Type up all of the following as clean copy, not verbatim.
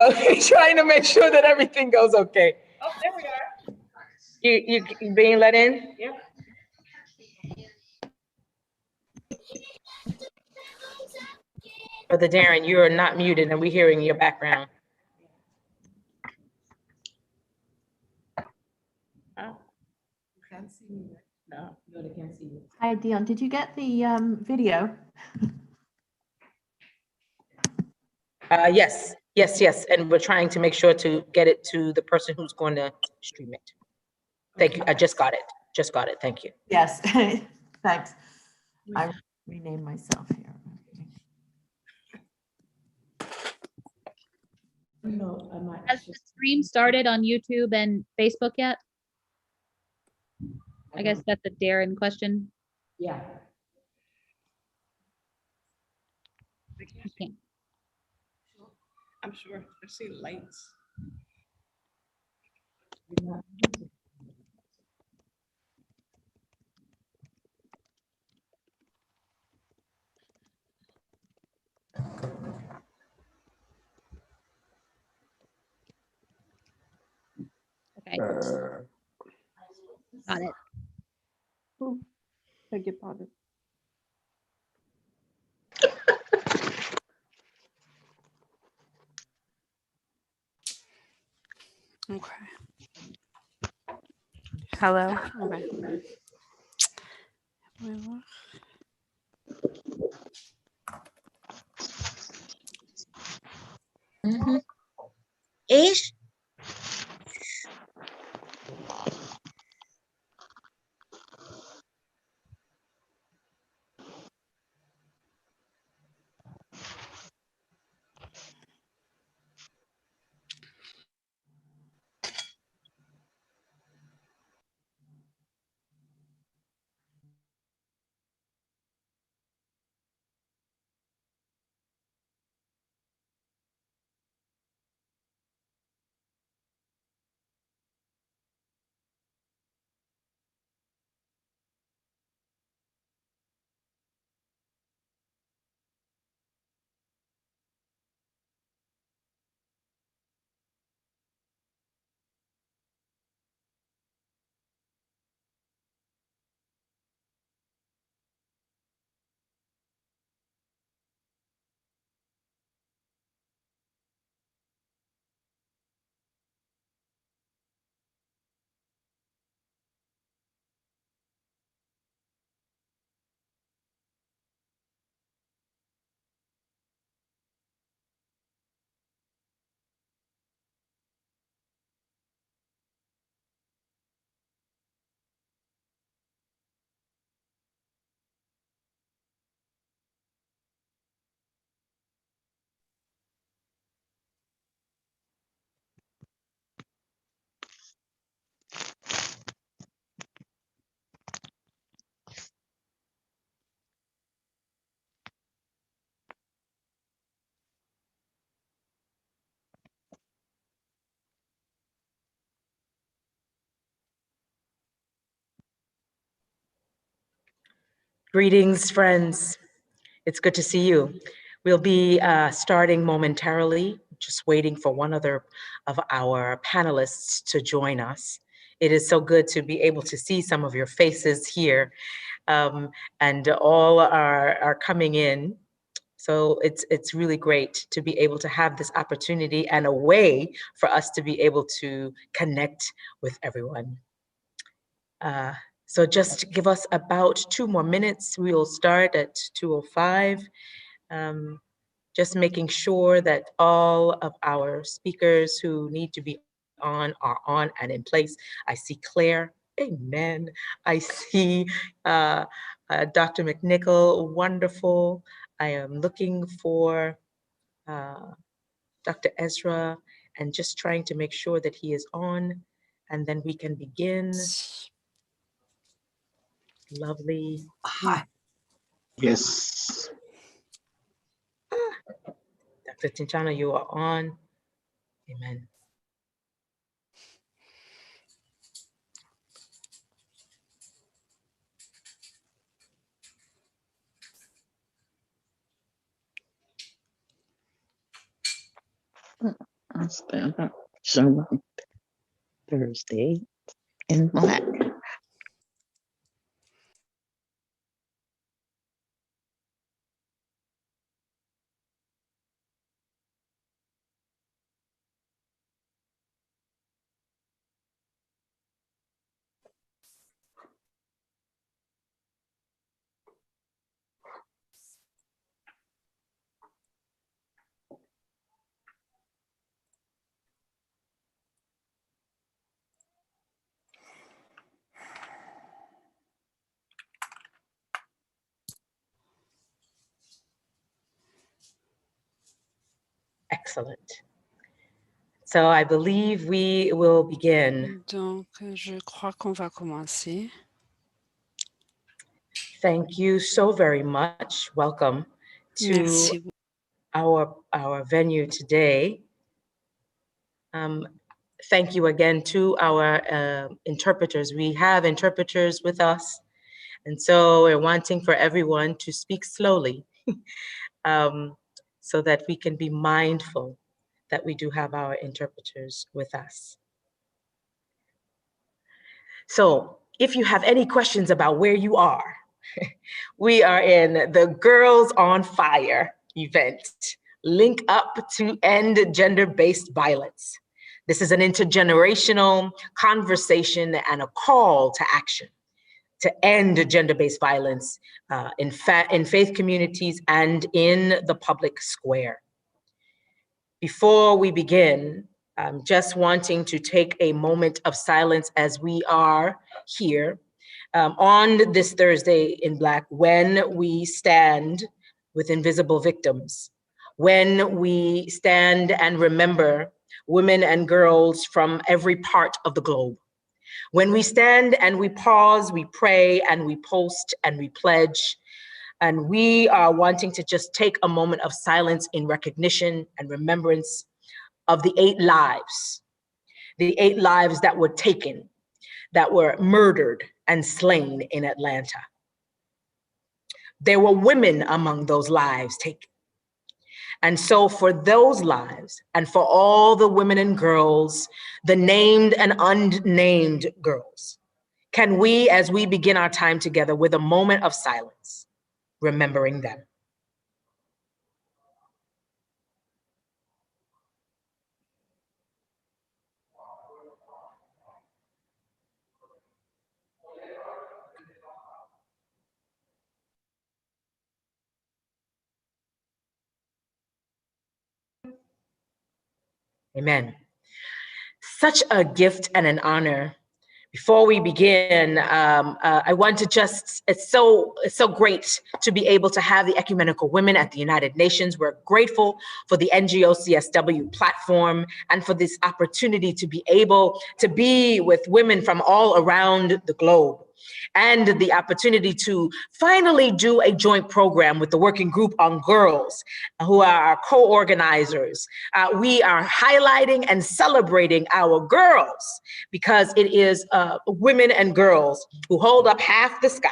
trying to make sure that everything goes okay. Oh, there we are. You being let in? Yep. Brother Darren, you are not muted and we're hearing your background. Can't see me. No, they can't see you. Hi, Dion. Did you get the video? Yes. And we're trying to make sure to get it to the person who's going to stream it. Thank you. I just got it. Thank you. Yes. Thanks. I renamed myself here. No, I'm not. Has the stream started on YouTube and Facebook yet? I guess that's a Darren question. Yeah. Okay. I'm sure. I see lights. Okay. Got it. Oh, beg your pardon. Okay. Hello. Okay. Ish. Greetings, friends. It's good to see you. We'll be starting momentarily, just waiting for one other of our panelists to join us. It is so good to be able to see some of your faces here, and all are coming in. So it's really great to be able to have this opportunity and a way for us to be able to connect with everyone. So just give us about 2 more minutes. We will start at 2:05. Just making sure that all of our speakers who need to be on are on and in place. I see Claire, amen. I see Dr. Mcnichol, wonderful. I am looking for Dr. Ezra and just trying to make sure that he is on, and then we can begin. Lovely. Hi. Yes. Dr. Tinchana, you are on. Amen. Thursday in Black. Excellent. So I believe we will begin. Donc, je crois qu'on va commencer. Thank you so very much. Welcome to Merci. our venue today. Thank you again to our interpreters. We have interpreters with us, and so we're wanting for everyone to speak slowly so that we can be mindful that we do have our interpreters with us. So if you have any questions about where you are, we are in the Girls on Fire event. Link up to end gender-based violence. This is an intergenerational conversation and a call to action to end gender-based violence in faith communities and in the public square. Before we begin, I'm just wanting to take a moment of silence as we are here on this Thursday in Black, when we stand with invisible victims, when we stand and remember women and girls from every part of the globe, when we stand and we pause, we pray, and we post, and we pledge, and we are wanting to just take a moment of silence in recognition and remembrance of the 8 lives that were taken, that were murdered and slain in Atlanta. There were women among those lives taken. And so for those lives, and for all the women and girls, the named and unnamed girls, can we, as we begin our time together with a moment of silence, remembering them? Amen. Such a gift and an honor. Before we begin, I want to just, it's so great to be able to have the Ecumenical Women at the United Nations. We're grateful for the NGO CSW platform and for this opportunity to be able to be with women from all around the globe, and the opportunity to finally do a joint program with the Working Group on Girls, who are our co-organizers. We are highlighting and celebrating our girls, because it is women and girls who hold up half the sky.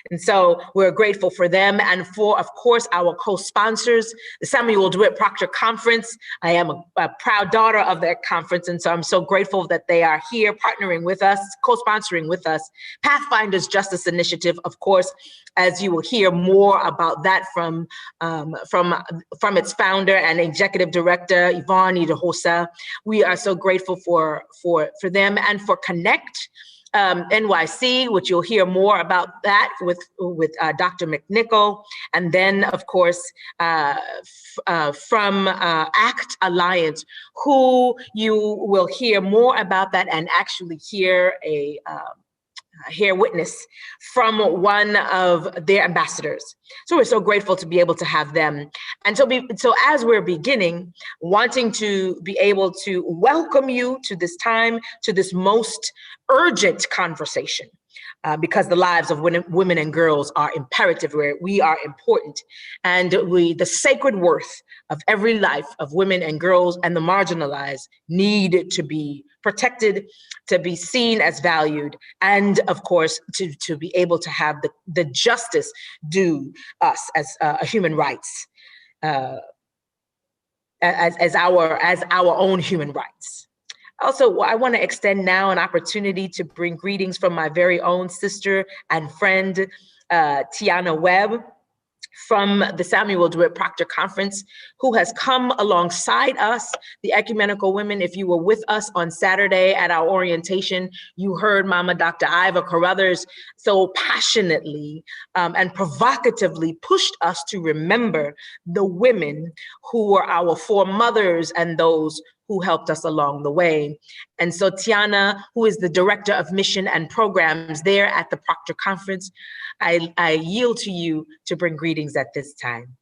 And so we're grateful for them, and for, of course, our co-sponsors, the Samuel DeWitt Proctor Conference. I am a proud daughter of that conference, and so I'm so grateful that they are here partnering with us, co-sponsoring with us. Pathfinders Justice Initiative, of course, as you will hear more about that from its founder and executive director, Yvonne Idahosa. We are so grateful for them, and for Connect NYC, which you'll hear more about that with Dr. Mcnichol, and then of course from ACT Alliance, who you will hear more about that and actually hear witness from one of their ambassadors. So we're so grateful to be able to have them. And so as we're beginning, wanting to be able to welcome you to this time, to this most urgent conversation, because the lives of women and girls are imperative, where we are important. And the sacred worth of every life of women and girls and the marginalized need to be protected, to be seen as valued, and of course, to be able to have the justice due us as human rights. as our own human rights. Also, I want to extend now an opportunity to bring greetings from my very own sister and friend, Tiana Webb, from the Samuel DeWitt Proctor Conference, who has come alongside us, the Ecumenical Women. If you were with us on Saturday at our orientation, you heard Mama Dr. Iva Carruthers so passionately and provocatively pushed us to remember the women who were our foremothers and those who helped us along the way. And so Tiana, who is the Director of Mission and Programs there at the Proctor Conference, I yield to you to bring greetings at this time.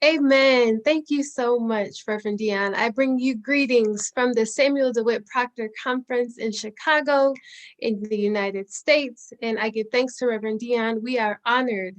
Amen. Thank you so much, Reverend Dion. I bring you greetings from the Samuel DeWitt Proctor Conference in Chicago, in the United States. And I give thanks to Reverend Dion. We are honored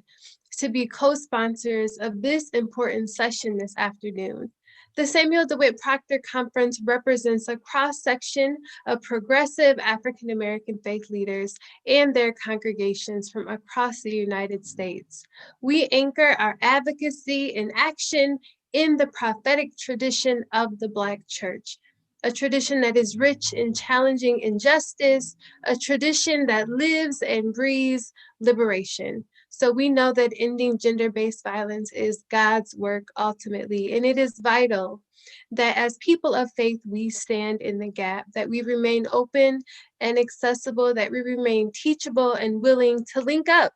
to be co-sponsors of this important session this afternoon. The Samuel DeWitt Proctor Conference represents a cross-section of progressive African-American faith leaders and their congregations from across the United States. We anchor our advocacy and action in the prophetic tradition of the Black church, a tradition that is rich in challenging injustice, a tradition that lives and breathes liberation. So we know that ending gender-based violence is God's work ultimately, and it is vital that as people of faith, we stand in the gap, that we remain open and accessible, that we remain teachable and willing to link up,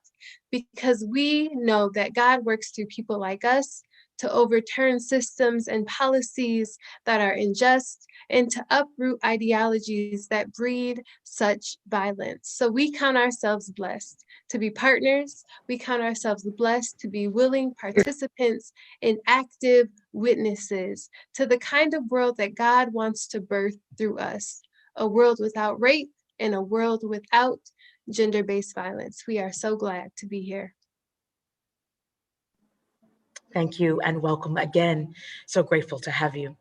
because we know that God works through people like us to overturn systems and policies that are unjust and to uproot ideologies that breed such violence. So we count ourselves blessed to be partners. We count ourselves blessed to be willing participants and active witnesses to the kind of world that God wants to birth through us, a world without rape and a world without gender-based violence. We are so glad to be here. Thank you and welcome again. So grateful to have you.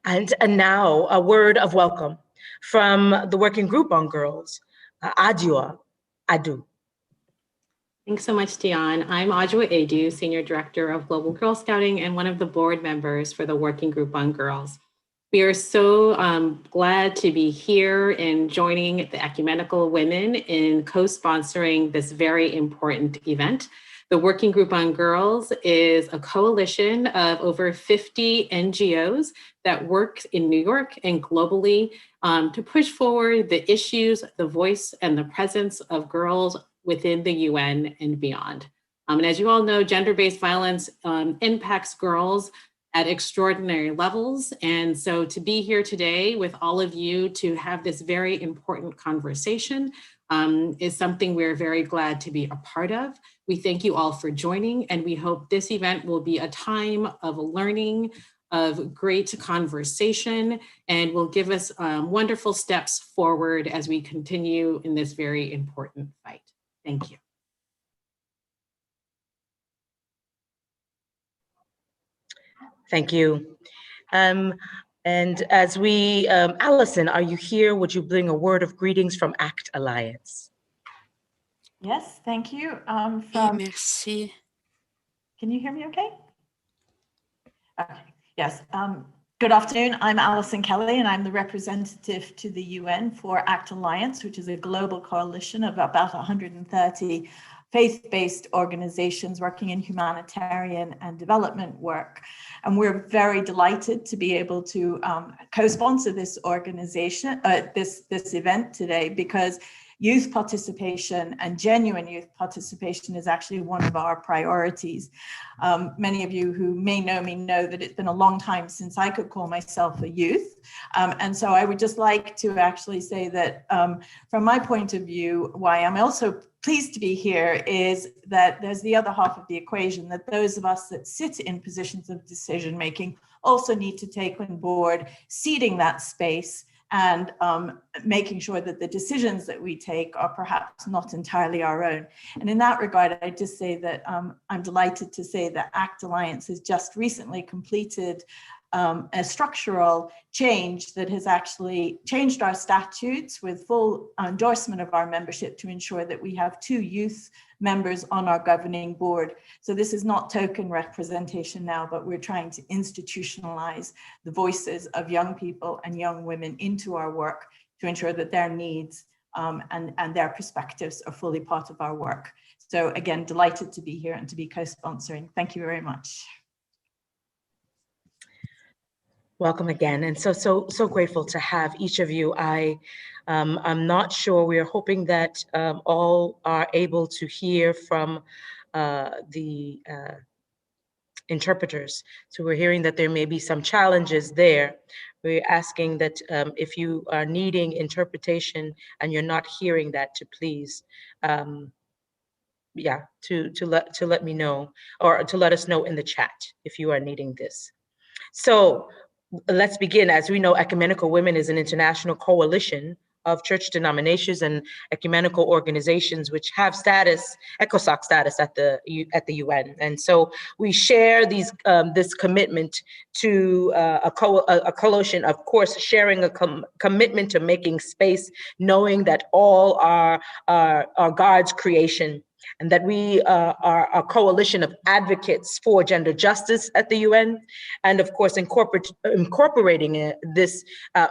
And now a word of welcome from the Working Group on Girls, Adew. Thanks so much, Dion. I'm Adew, Senior Director of Global Girl Scouting and one of the board members for the Working Group on Girls. We are so glad to be here and joining the Ecumenical Women in co-sponsoring this very important event. The Working Group on Girls is a coalition of over 50 NGOs that work in New York and globally to push forward the issues, the voice, and the presence of girls within the UN and beyond. And as you all know, gender-based violence impacts girls at extraordinary levels. And so to be here today with all of you to have this very important conversation is something we're very glad to be a part of. We thank you all for joining, and we hope this event will be a time of learning, of great conversation, and will give us wonderful steps forward as we continue in this very important fight. Thank you. Thank you. And as we, Allison, are you here? Would you bring a word of greetings from ACT Alliance? Yes, thank you. Merci. Can you hear me okay? Okay, yes. Good afternoon, I'm Allison Kelley, and I'm the representative to the UN for ACT Alliance, which is a global coalition of about 130 faith-based organizations working in humanitarian and development work. And we're very delighted to be able to co-sponsor this organization, this event today, because youth participation and genuine youth participation is actually one of our priorities. Many of you who may know me know that it's been a long time since I could call myself a youth. And so I would just like to actually say that from my point of view, why I'm also pleased to be here is that there's the other half of the equation, that those of us that sit in positions of decision making also need to take on board ceding that space and making sure that the decisions that we take are perhaps not entirely our own. And in that regard, I just say that I'm delighted to say that ACT Alliance has just recently completed a structural change that has actually changed our statutes with full endorsement of our membership to ensure that we have 2 youth members on our governing board. So this is not token representation now, but we're trying to institutionalize the voices of young people and young women into our work to ensure that their needs and their perspectives are fully part of our work. So again, delighted to be here and to be co-sponsoring. Thank you very much. Welcome again, and so grateful to have each of you. I'm not sure. We are hoping that all are able to hear from the interpreters. So we're hearing that there may be some challenges there. We're asking that if you are needing interpretation and you're not hearing that, to please, to let me know, or to let us know in the chat if you are needing this. So let's begin. As we know, Ecumenical Women is an international coalition of church denominations and ecumenical organizations which have status, ECOSOC status at the UN. And so we share this commitment to a coalition, of course, sharing a commitment to making space, knowing that all are God's creation, and that we are a coalition of advocates for gender justice at the UN, and of course incorporating this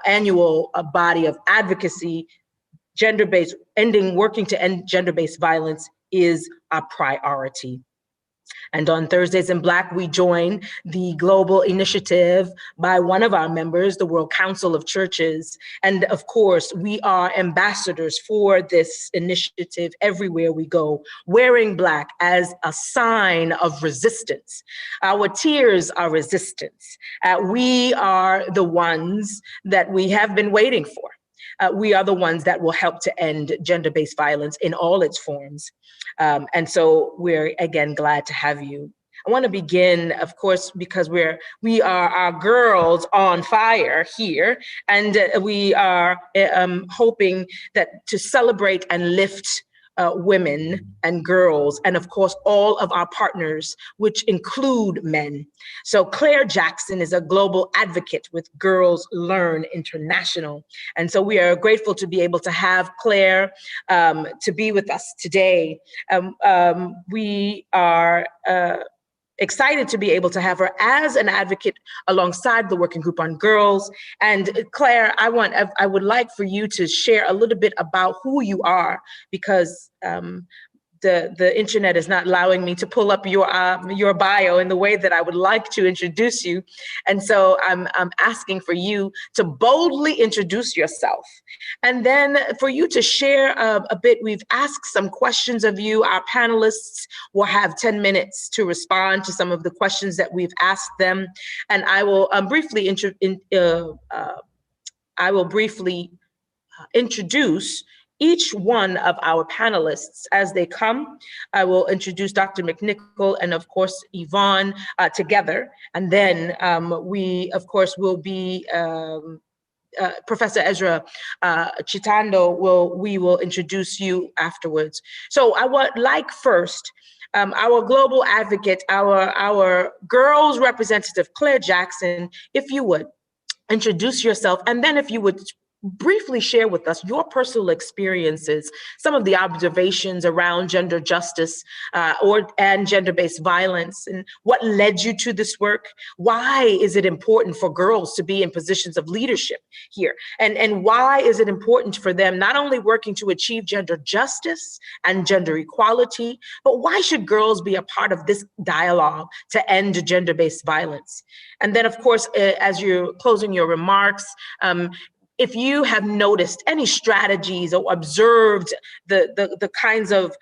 annual body of advocacy, working to end gender-based violence is a priority. And on Thursdays in Black, we join the global initiative by one of our members, the World Council of Churches. And of course, we are ambassadors for this initiative everywhere we go, wearing Black as a sign of resistance. Our tears are resistance. We are the ones that we have been waiting for. We are the ones that will help to end gender-based violence in all its forms. And so we're, again, glad to have you. I want to begin, of course, because we are our girls on fire here, and we are hoping that to celebrate and lift women and girls, and of course, all of our partners, which include men. So Claire Jackson is a global advocate with Girls Learn International. And so we are grateful to be able to have Claire to be with us today. We are excited to be able to have her as an advocate alongside the Working Group on Girls. And Claire, I would like for you to share a little bit about who you are, because the internet is not allowing me to pull up your bio in the way that I would like to introduce you. And so I'm asking for you to boldly introduce yourself, and then for you to share a bit. We've asked some questions of you. Our panelists will have 10 minutes to respond to some of the questions that we've asked them. And I will briefly introduce each one of our panelists as they come. I will introduce Dr. Mcnichol and of course Yvonne together, and then we of course will be Professor Ezra Chitando we will introduce you afterwards. So I would like first our global advocate, our girls representative, Claire Jackson, if you would introduce yourself, and then if you would briefly share with us your personal experiences, some of the observations around gender justice and gender-based violence, and what led you to this work. Why is it important for girls to be in positions of leadership here? And why is it important for them not only working to achieve gender justice and gender equality, but why should girls be a part of this dialogue to end gender-based violence? And then, of course, as you're closing your remarks, if you have noticed any strategies or observed the kinds of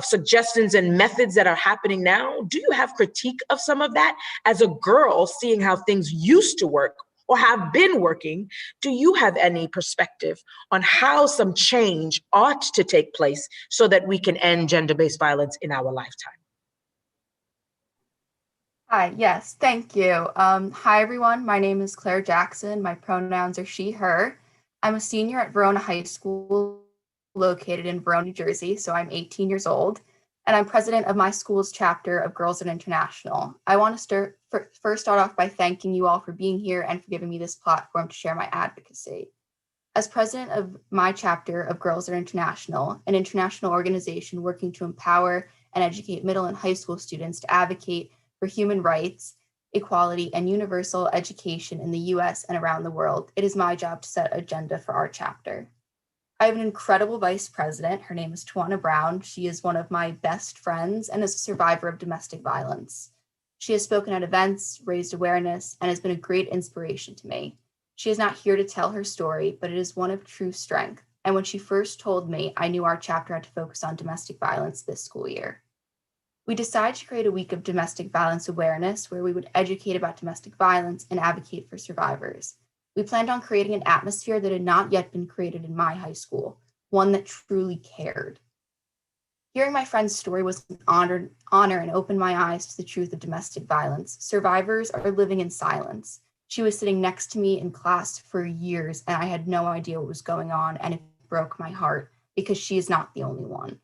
suggestions and methods that are happening now, do you have critique of some of that? As a girl, seeing how things used to work or have been working, do you have any perspective on how some change ought to take place so that we can end gender-based violence in our lifetime? Hi, yes, thank you. Hi, everyone. My name is Claire Jackson. My pronouns are she, her. I'm a senior at Verona High School, located in Verona, New Jersey, so I'm 18 years old, and I'm president of my school's chapter of Girls Learn International. I want to first start off by thanking you all for being here and for giving me this platform to share my advocacy. As president of my chapter of Girls Are International, an international organization working to empower and educate middle and high school students to advocate for human rights, equality, and universal education in the US and around the world, it is my job to set agenda for our chapter. I have an incredible vice president. Her name is Tawana Brown. She is one of my best friends and is a survivor of domestic violence. She has spoken at events, raised awareness, and has been a great inspiration to me. She is not here to tell her story, but it is one of true strength. And when she first told me, I knew our chapter had to focus on domestic violence this school year. We decided to create a week of domestic violence awareness where we would educate about domestic violence and advocate for survivors. We planned on creating an atmosphere that had not yet been created in my high school, one that truly cared. Hearing my friend's story was an honor and opened my eyes to the truth of domestic violence. Survivors are living in silence. She was sitting next to me in class for years, and I had no idea what was going on, and it broke my heart because she is not the only one.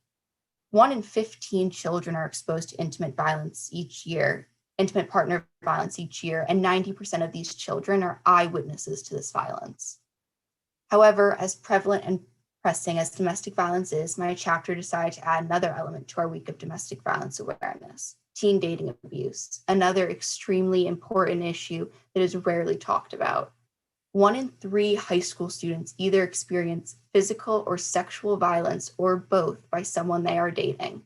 1 in 15 children are exposed to intimate violence each year, intimate partner violence each year, and 90% of these children are eyewitnesses to this violence. However, as prevalent and pressing as domestic violence is, my chapter decided to add another element to our week of domestic violence awareness: teen dating abuse, another extremely important issue that is rarely talked about. 1 in 3 high school students either experience physical or sexual violence or both by someone they are dating.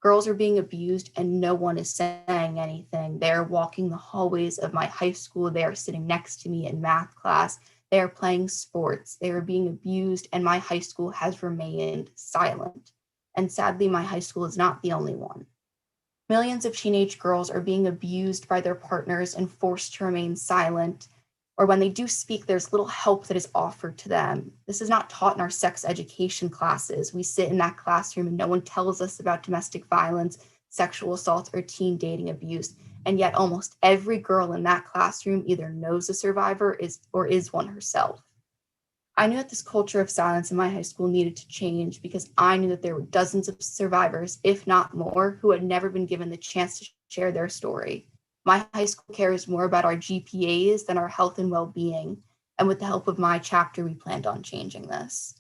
Girls are being abused and no one is saying anything. They are walking the hallways of my high school. They are sitting next to me in math class. They are playing sports. They are being abused and my high school has remained silent. And sadly, my high school is not the only one. Millions of teenage girls are being abused by their partners and forced to remain silent, or when they do speak, there's little help that is offered to them. This is not taught in our sex education classes. We sit in that classroom and no one tells us about domestic violence, sexual assault, or teen dating abuse. And yet almost every girl in that classroom either knows a survivor or is one herself. I knew that this culture of silence in my high school needed to change because I knew that there were dozens of survivors, if not more, who had never been given the chance to share their story. My high school cares more about our GPAs than our health and well-being, and with the help of my chapter, we planned on changing this.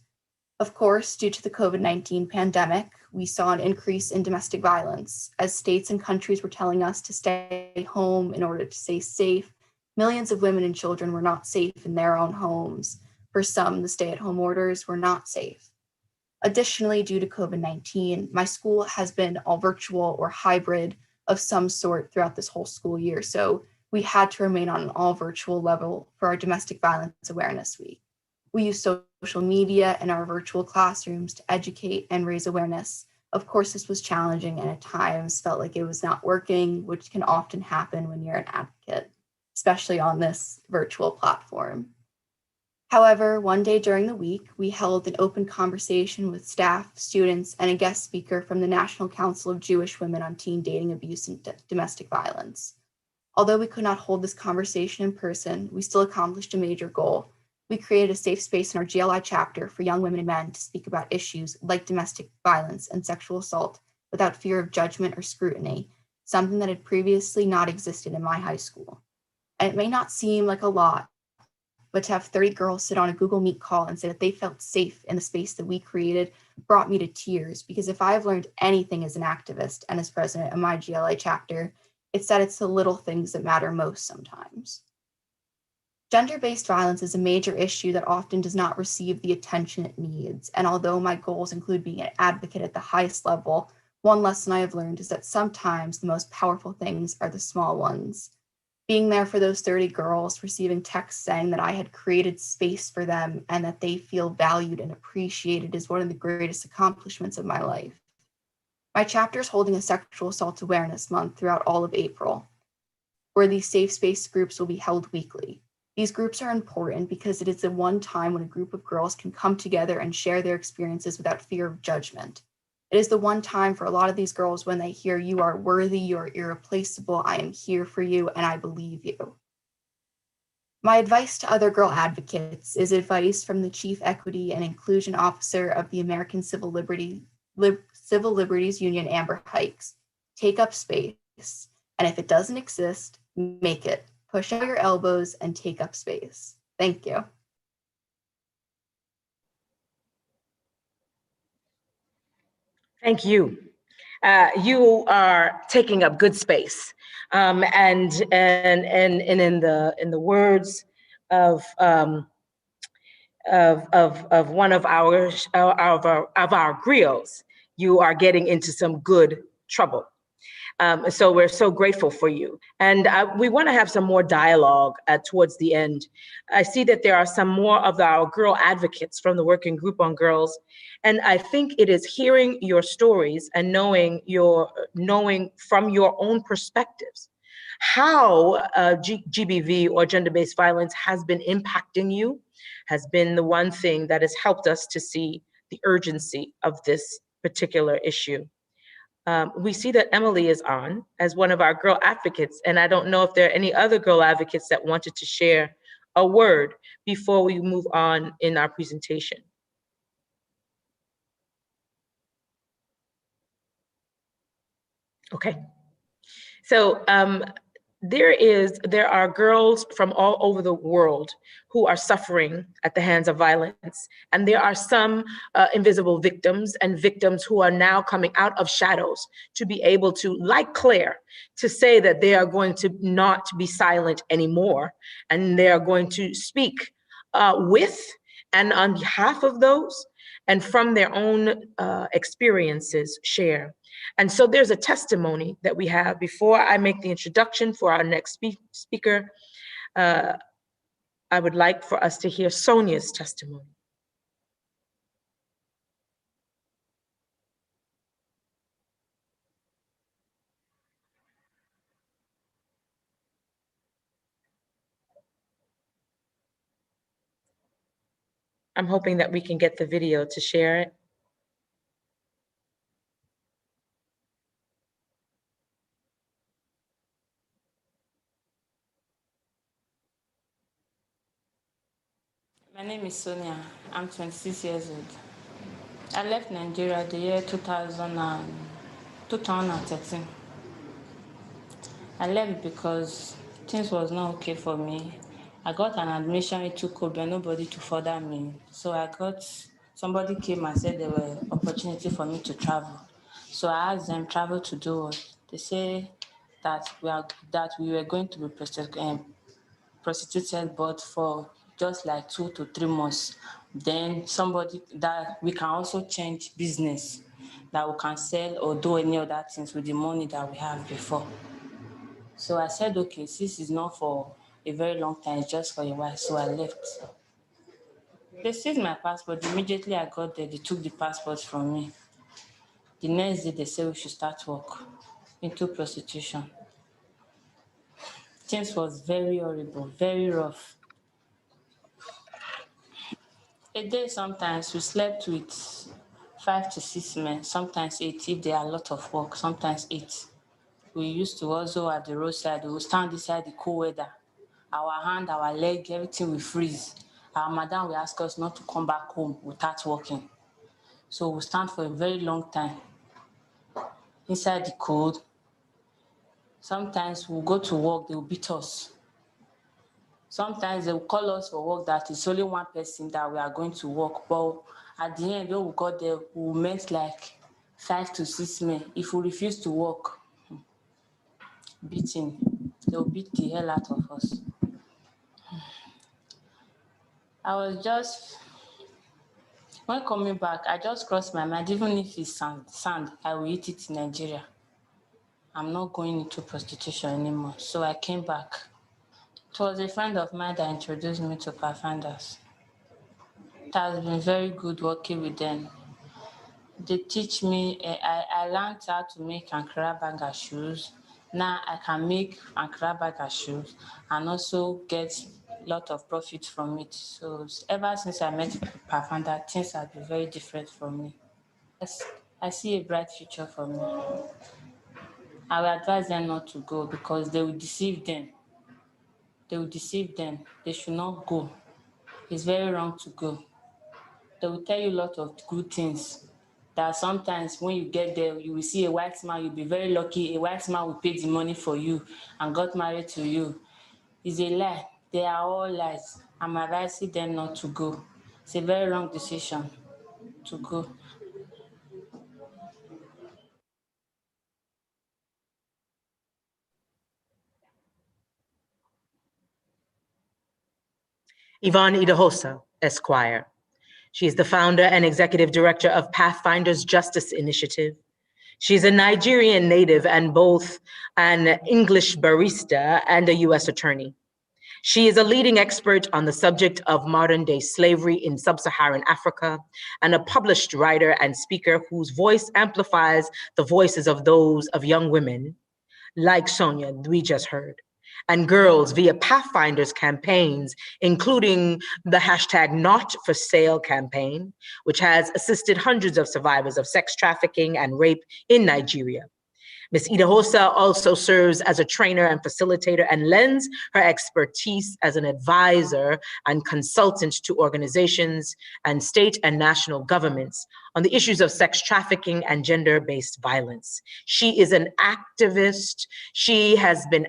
Of course, due to the COVID-19 pandemic, we saw an increase in domestic violence. As states and countries were telling us to stay home in order to stay safe, millions of women and children were not safe in their own homes. For some, the stay-at-home orders were not safe. Additionally, due to COVID-19, my school has been all virtual or hybrid of some sort throughout this whole school year. So we had to remain on an all virtual level for our Domestic Violence Awareness Week. We use social media in our virtual classrooms to educate and raise awareness. Of course, this was challenging and at times felt like it was not working, which can often happen when you're an advocate, especially on this virtual platform. However, one day during the week, we held an open conversation with staff, students, and a guest speaker from the National Council of Jewish Women on Teen Dating Abuse and Domestic Violence. Although we could not hold this conversation in person, we still accomplished a major goal. We created a safe space in our GLI chapter for young women and men to speak about issues like domestic violence and sexual assault without fear of judgment or scrutiny, something that had previously not existed in my high school. And it may not seem like a lot, but to have 30 girls sit on a Google Meet call and say that they felt safe in the space that we created brought me to tears, because if I have learned anything as an activist and as president of my GLI chapter, it's that it's the little things that matter most sometimes. Gender-based violence is a major issue that often does not receive the attention it needs. And although my goals include being an advocate at the highest level, one lesson I have learned is that sometimes the most powerful things are the small ones. Being there for those 30 girls, receiving texts saying that I had created space for them and that they feel valued and appreciated is one of the greatest accomplishments of my life. My chapter is holding a sexual assault awareness month throughout all of April, where these safe space groups will be held weekly. These groups are important because it is the one time when a group of girls can come together and share their experiences without fear of judgment. It is the one time for a lot of these girls when they hear you are worthy, you are irreplaceable, I am here for you, and I believe you. My advice to other girl advocates is advice from the Chief Equity and Inclusion Officer of the American Civil Liberties Union, Amber Hikes. Take up space, and if it doesn't exist, make it. Push out your elbows and take up space. Thank you. Thank you. You are taking up good space, and in the words of one of our griots, you are getting into some good trouble. So we're so grateful for you. And we want to have some more dialogue towards the end. I see that there are some more of our girl advocates from the Working Group on Girls. And I think it is hearing your stories and knowing from your own perspectives how GBV or gender-based violence has been impacting you, has been the one thing that has helped us to see the urgency of this particular issue. We see that Emily is on as one of our girl advocates, and I don't know if there are any other girl advocates that wanted to share a word before we move on in our presentation. Okay, so there are girls from all over the world who are suffering at the hands of violence. And there are some invisible victims and victims who are now coming out of shadows to be able to, like Claire, to say that they are going to not be silent anymore. And they are going to speak with and on behalf of those, and from their own experiences share. And so there's a testimony that we have. Before I make the introduction for our next speaker, I would like for us to hear Sonia's testimony. I'm hoping that we can get the video to share it. My name is Sonia. I'm 26 years old. I left Nigeria the year 2013. I left because things was not okay for me. I got an admission into Kobe, nobody to further me. So somebody came and said there were opportunity for me to travel. So I asked them, travel to do what? They say that we were going to be prostituted, but for just like 2 to 3 months. Then that we can also change business, that we can sell or do any other things with the money that we have before. So I said, okay, this is not for a very long time, it's just for a while. So I left. They seized my passport. Immediately I got there, they took the passport from me. The next day they said we should start work into prostitution. Things was very horrible, very rough. A day sometimes we slept with 5 to 6 men, sometimes 8 if there are a lot of work, sometimes 8. We used to also at the roadside, we would stand inside the cool weather. Our hand, our leg, everything will freeze. Our madam will ask us not to come back home without working. So we stand for a very long time inside the cold. Sometimes we'll go to work, they will beat us. Sometimes they will call us for work that it's only one person that we are going to work. But at the end, when we got there, we met like 5 to 6 men. If we refuse to work, beating, they'll beat the hell out of us. When coming back, I just crossed my mind, even if it's sand, I will eat it in Nigeria. I'm not going into prostitution anymore. So I came back. It was a friend of mine that introduced me to Pathfinders. It has been very good working with them. They teach me, I learned how to make Ankara bagger shoes. Now I can make Ankara bagger shoes and also get a lot of profit from it. So ever since I met Pathfinder, things have been very different for me. I see a bright future for me. I will advise them not to go because they will deceive them. They will deceive them. They should not go. It's very wrong to go. They will tell you a lot of good things that sometimes when you get there, you will see a white man, you'll be very lucky. A white man will pay the money for you and got married to you. It's a lie. They are all lies. I'm advising them not to go. It's a very wrong decision to go. Yvonne Idahosa, Esquire. She is the founder and executive director of Pathfinders Justice Initiative. She's a Nigerian native and both an English barista and a US attorney. She is a leading expert on the subject of modern-day slavery in sub-Saharan Africa and a published writer and speaker whose voice amplifies the voices of those of young women, like Sonia, we just heard, and girls via Pathfinders campaigns, including the hashtag Not For Sale campaign, which has assisted hundreds of survivors of sex trafficking and rape in Nigeria. Ms. Idahosa also serves as a trainer and facilitator and lends her expertise as an advisor and consultant to organizations and state and national governments on the issues of sex trafficking and gender-based violence. She is an activist. She has been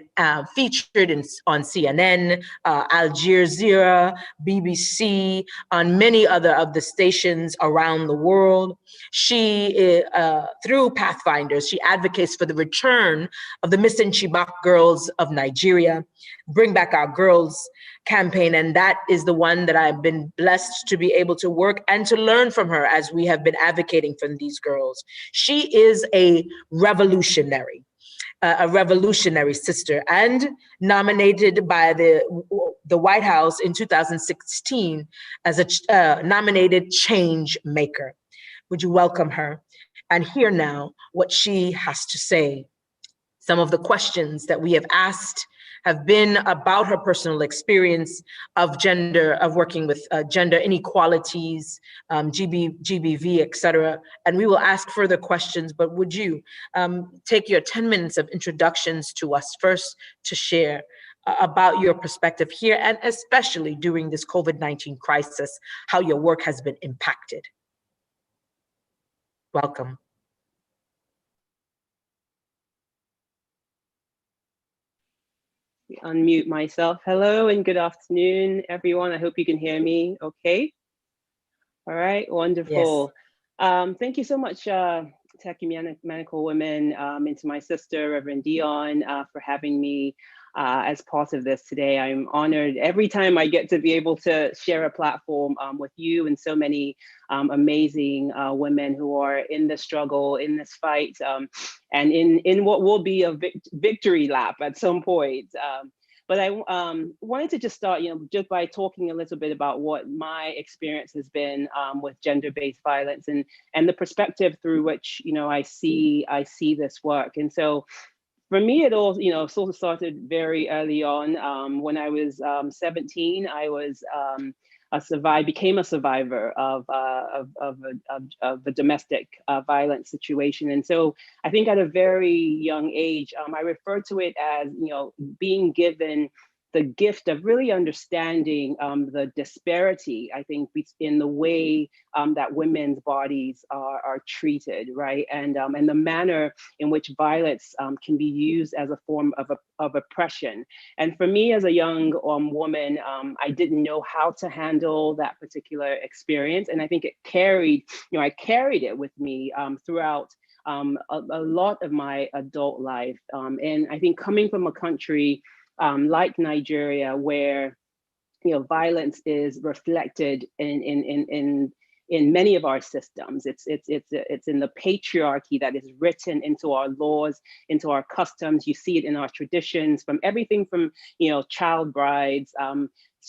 featured on CNN, Al Jazeera, BBC, on many other of the stations around the world. She, through Pathfinders, she advocates for the return of the missing Chibok girls of Nigeria, Bring Back Our Girls campaign, and that is the one that I've been blessed to be able to work and to learn from her as we have been advocating for these girls. She is a revolutionary sister, and nominated by the White House in 2016 as a nominated change maker. Would you welcome her and hear now what she has to say? Some of the questions that we have asked have been about her personal experience of working with gender inequalities, GBV, et cetera. And we will ask further questions, but would you take your 10 minutes of introductions to us first to share about your perspective here, and especially during this COVID-19 crisis, how your work has been impacted? Welcome. Unmute myself. Hello and good afternoon, everyone. I hope you can hear me okay. All right, wonderful. Yes. Thank you so much, Mcnichol Women, and to my sister, Reverend Dion, for having me as part of this today. I'm honored every time I get to be able to share a platform with you and so many amazing women who are in the struggle, in this fight, and in what will be a victory lap at some point. But I wanted to just start, just by talking a little bit about what my experience has been with gender-based violence and the perspective through which, I see this work. And so, for me, it all, sort of started very early on. When I was 17, I was became a survivor of a domestic violence situation. And so I think at a very young age, I refer to it as, being given the gift of really understanding the disparity, I think, in the way that women's bodies are treated, right? And the manner in which violence can be used as a form of oppression. And for me as a young woman, I didn't know how to handle that particular experience. And I think it carried, I carried it with me throughout a lot of my adult life. And I think coming from a country like Nigeria, where violence is reflected in many of our systems. It's in the patriarchy that is written into our laws, into our customs. You see it in our traditions, from everything from child brides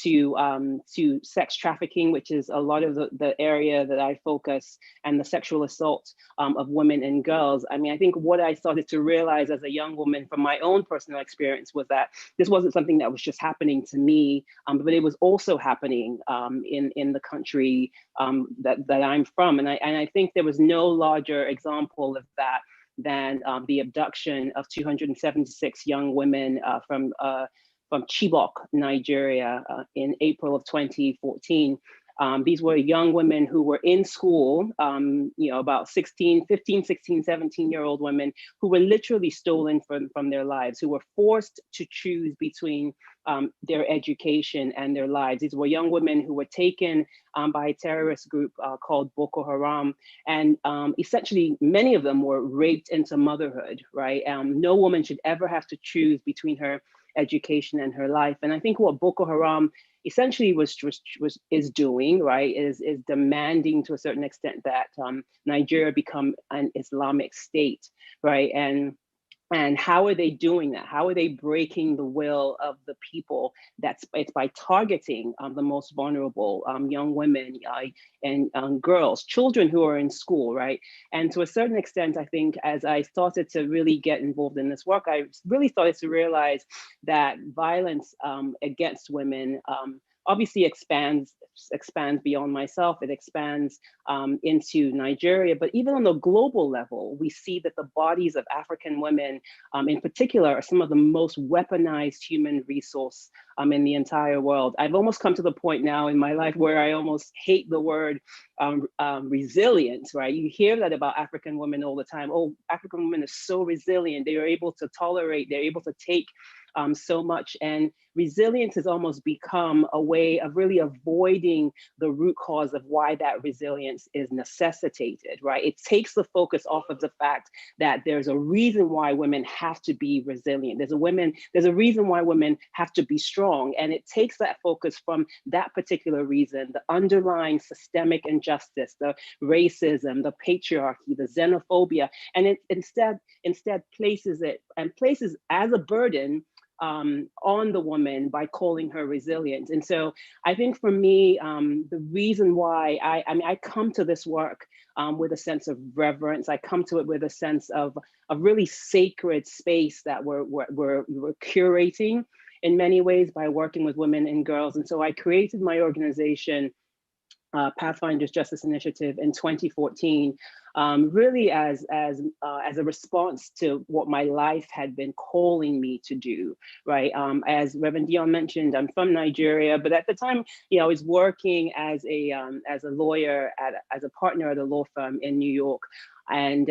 to sex trafficking, which is a lot of the area that I focus, and the sexual assault of women and girls. I mean, I think what I started to realize as a young woman from my own personal experience was that this wasn't something that was just happening to me, but it was also happening in the country that I'm from. And I think there was no larger example of that than the abduction of 276 young women from Chibok, Nigeria, in April of 2014. These were young women who were in school, about 15, 16, 17-year-old women who were literally stolen from their lives, who were forced to choose between their education and their lives. These were young women who were taken by a terrorist group called Boko Haram. And essentially, many of them were raped into motherhood, right? No woman should ever have to choose between her education and her life. And I think what Boko Haram essentially is doing, right, is demanding to a certain extent that Nigeria become an Islamic state, right? And how are they doing that? How are they breaking the will of the people? It's by targeting the most vulnerable young women and girls, children who are in school, right? And to a certain extent, I think as I started to really get involved in this work, I really started to realize that violence against women obviously expands beyond myself. It expands into Nigeria, but even on the global level, we see that the bodies of African women in particular are some of the most weaponized human resource in the entire world. I've almost come to the point now in my life where I almost hate the word resilience, right? You hear that about African women all the time. Oh, African women are so resilient. They are able to tolerate, they're able to take so much. And resilience has almost become a way of really avoiding the root cause of why that resilience is necessitated, right? It takes the focus off of the fact that there's a reason why women have to be resilient. There's a reason why women have to be strong. And it takes that focus from that particular reason, the underlying systemic injustice, the racism, the patriarchy, the xenophobia, and it instead places it as a burden on the woman by calling her resilient. And so I think for me, the reason why I come to this work with a sense of reverence, I come to it with a sense of a really sacred space that we're curating in many ways by working with women and girls. And so I created my organization, Pathfinders Justice Initiative, in 2014, really as a response to what my life had been calling me to do, right? As Reverend Dion mentioned, I'm from Nigeria, but at the time, I was working as a lawyer, as a partner at a law firm in New York, and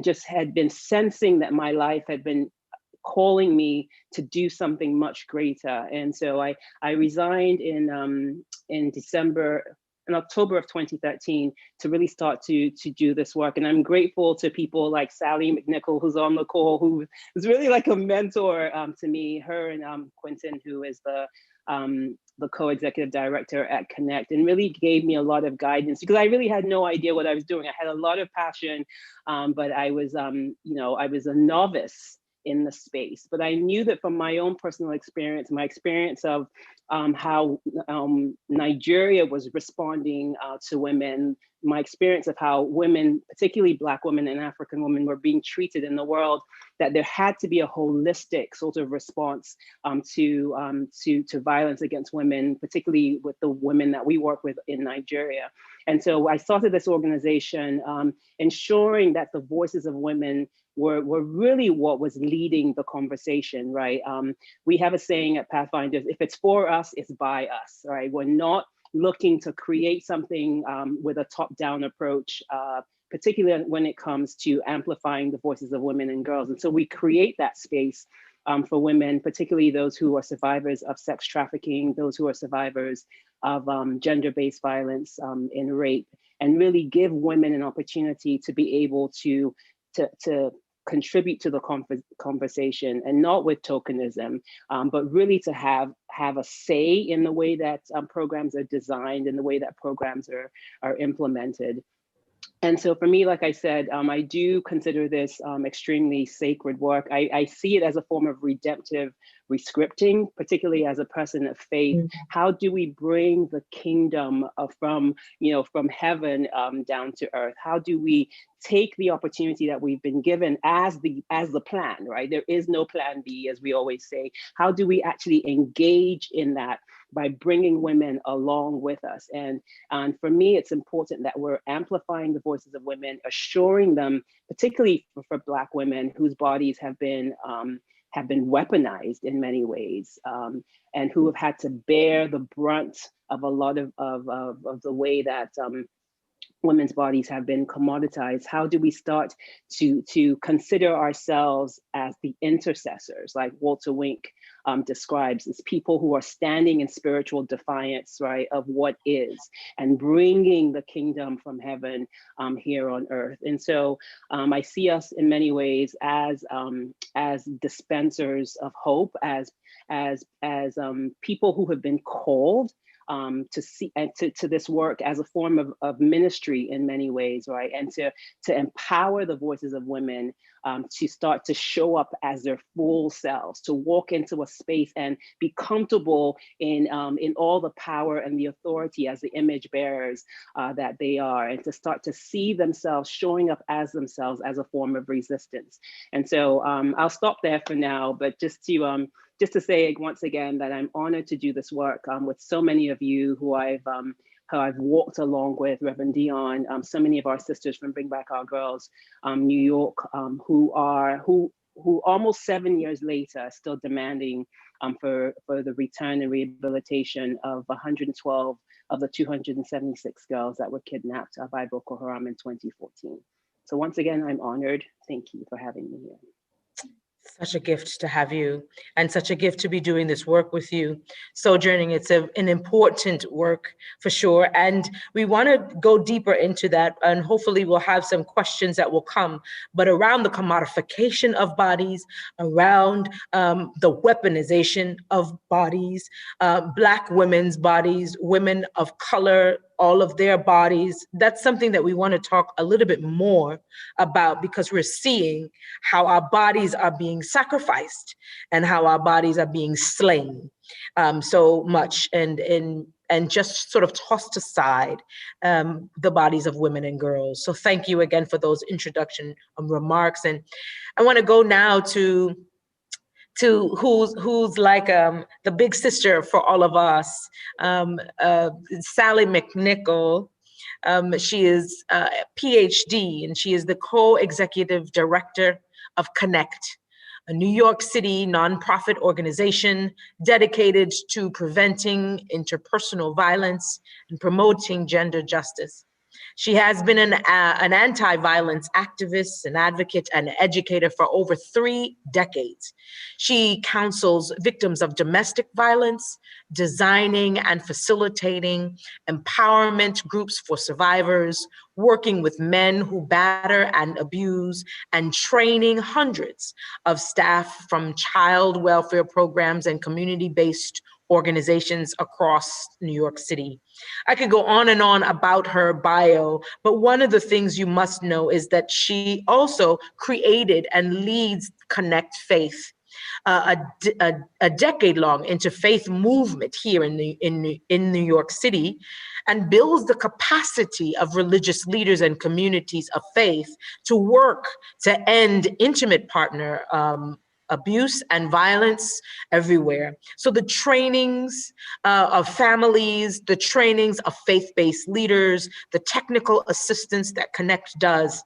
just had been sensing that my life had been calling me to do something much greater. And so I resigned in October of 2013 to really start to do this work. And I'm grateful to people like Sally Mcnichol, who's on the call, who is really like a mentor to me, her and Quentin, who is the co-executive director at Connect, and really gave me a lot of guidance because I really had no idea what I was doing. I had a lot of passion, but I was, I was a novice in the space. But I knew that from my own personal experience, my experience of how Nigeria was responding to women, my experience of how women, particularly Black women and African women, were being treated in the world, that there had to be a holistic sort of response to violence against women, particularly with the women that we work with in Nigeria. And so I started this organization, ensuring that the voices of women were really what was leading the conversation, right? We have a saying at Pathfinders, if it's for us, it's by us, right? We're not looking to create something with a top-down approach, particularly when it comes to amplifying the voices of women and girls. And so we create that space for women, particularly those who are survivors of sex trafficking, those who are survivors of gender-based violence and rape, and really give women an opportunity to be able to contribute to the conversation, and not with tokenism, but really to have a say in the way that programs are designed and the way that programs are implemented. And so for me, like I said, I do consider this extremely sacred work. I see it as a form of redemptive rescripting, particularly as a person of faith. How do we bring the kingdom from heaven down to earth? How do we take the opportunity that we've been given as the plan, right? There is no plan B, as we always say. How do we actually engage in that by bringing women along with us? And for me, it's important that we're amplifying the voices of women, assuring them, particularly for Black women whose bodies have been weaponized in many ways, and who have had to bear the brunt of a lot of the way that women's bodies have been commoditized. How do we start to consider ourselves as the intercessors, like Walter Wink describes. It's people who are standing in spiritual defiance, right, of what is, and bringing the kingdom from heaven here on earth. And so I see us in many ways as dispensers of hope, as people who have been called to see and to this work as a form of ministry in many ways, right? And to empower the voices of women to start to show up as their full selves, to walk into a space and be comfortable in all the power and the authority as the image bearers that they are, and to start to see themselves showing up as themselves as a form of resistance. And so I'll stop there for now, but just to say once again that I'm honored to do this work with so many of you who I've walked along with, Reverend Dion, so many of our sisters from Bring Back Our Girls, New York, who almost 7 years later are still demanding for the return and rehabilitation of 112 of the 276 girls that were kidnapped by Boko Haram in 2014. So once again, I'm honored. Thank you for having me here. Such a gift to have you, and such a gift to be doing this work with you. Sojourning, it's an important work for sure. And we want to go deeper into that, and hopefully we'll have some questions that will come, but around the commodification of bodies, around the weaponization of bodies, Black women's bodies, women of color, all of their bodies. That's something that we want to talk a little bit more about, because we're seeing how our bodies are being sacrificed and how our bodies are being slain so much, and just sort of tossed aside, the bodies of women and girls. So thank you again for those introduction remarks. And I want to go now to who's like the big sister for all of us, Sally Mcnichol. She is a PhD, and she is the co-executive director of Connect, a New York City nonprofit organization dedicated to preventing interpersonal violence and promoting gender justice. She has been an anti-violence activist, an advocate, and educator for over 3 decades. She counsels victims of domestic violence, designing and facilitating empowerment groups for survivors, working with men who batter and abuse, and training hundreds of staff from child welfare programs and community-based organizations across New York City. I could go on and on about her bio, but one of the things you must know is that she also created and leads Connect Faith, a decade-long interfaith movement here in New York City, and builds the capacity of religious leaders and communities of faith to work to end intimate partner abuse and violence everywhere. So the trainings of families, the trainings of faith-based leaders, the technical assistance that Connect does.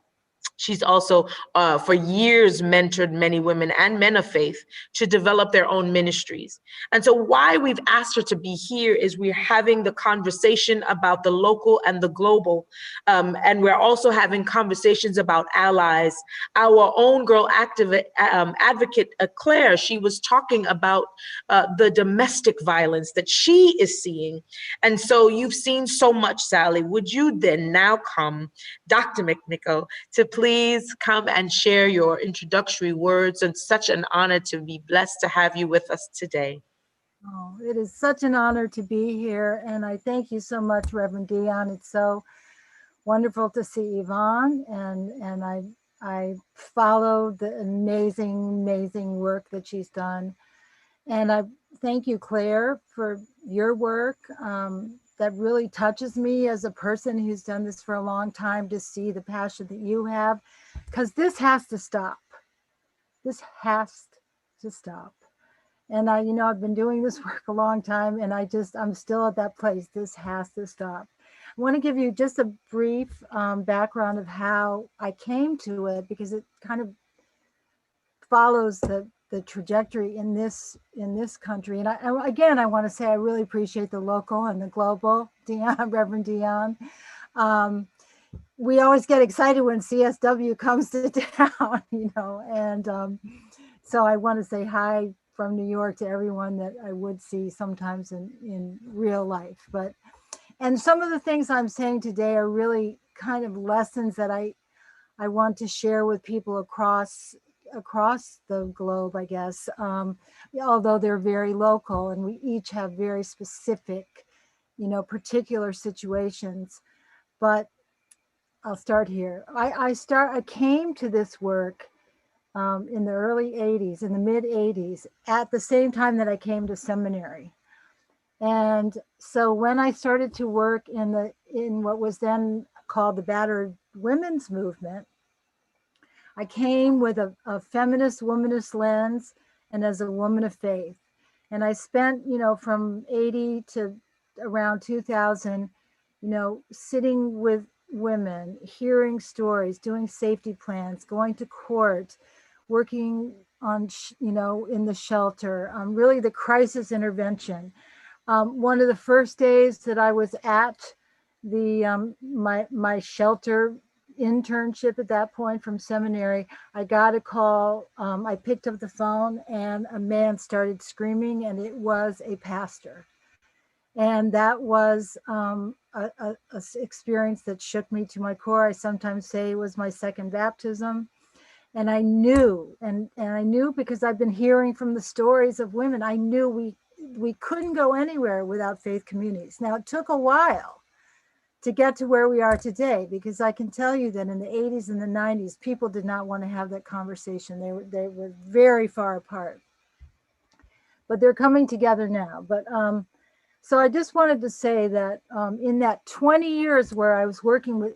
She's also, for years, mentored many women and men of faith to develop their own ministries. And so why we've asked her to be here is we're having the conversation about the local and the global. And we're also having conversations about allies. Our own girl advocate, Claire, she was talking about the domestic violence that she is seeing. And so you've seen so much, Sally. Would you then now come, Dr. Mcnichol, to please come and share your introductory words? And such an honor to be blessed to have you with us today. Oh, it is such an honor to be here. And I thank you so much, Reverend Dion. It's so wonderful to see Yvonne. And I follow the amazing work that she's done. And I thank you, Claire, for your work. That really touches me as a person who's done this for a long time, to see the passion that you have, because this has to stop. This has to stop. And I've been doing this work a long time, and I'm still at that place. This has to stop. I want to give you just a brief background of how I came to it, because it kind of follows the trajectory in this country. And I want to say I really appreciate the local and the global, Dion, Reverend Dion. We always get excited when CSW comes to town, and so I want to say hi from New York to everyone that I would see sometimes in real life. And some of the things I'm saying today are really kind of lessons that I want to share with people across the globe, I guess, although they're very local and we each have very specific, particular situations. But I'll start here. I came to this work in the early 80s, in the mid 80s, at the same time that I came to seminary. And so when I started to work in what was then called the battered women's movement, I came with a feminist, womanist lens and as a woman of faith. And I spent, from 80 to around 2000, sitting with women, hearing stories, doing safety plans, going to court, working on, in the shelter, really the crisis intervention. One of the first days that I was at the my shelter internship at that point from seminary, I got a call. I picked up the phone and a man started screaming, and it was a pastor. And that was a experience that shook me to my core. I sometimes say it was my second baptism. And I knew, and I knew because I've been hearing from the stories of women, I knew we couldn't go anywhere without faith communities. Now, it took a while to get to where we are today, because I can tell you that in the 80s and the 90s, people did not want to have that conversation. They were very far apart, but they're coming together now. But so I just wanted to say that in that 20 years where I was working with,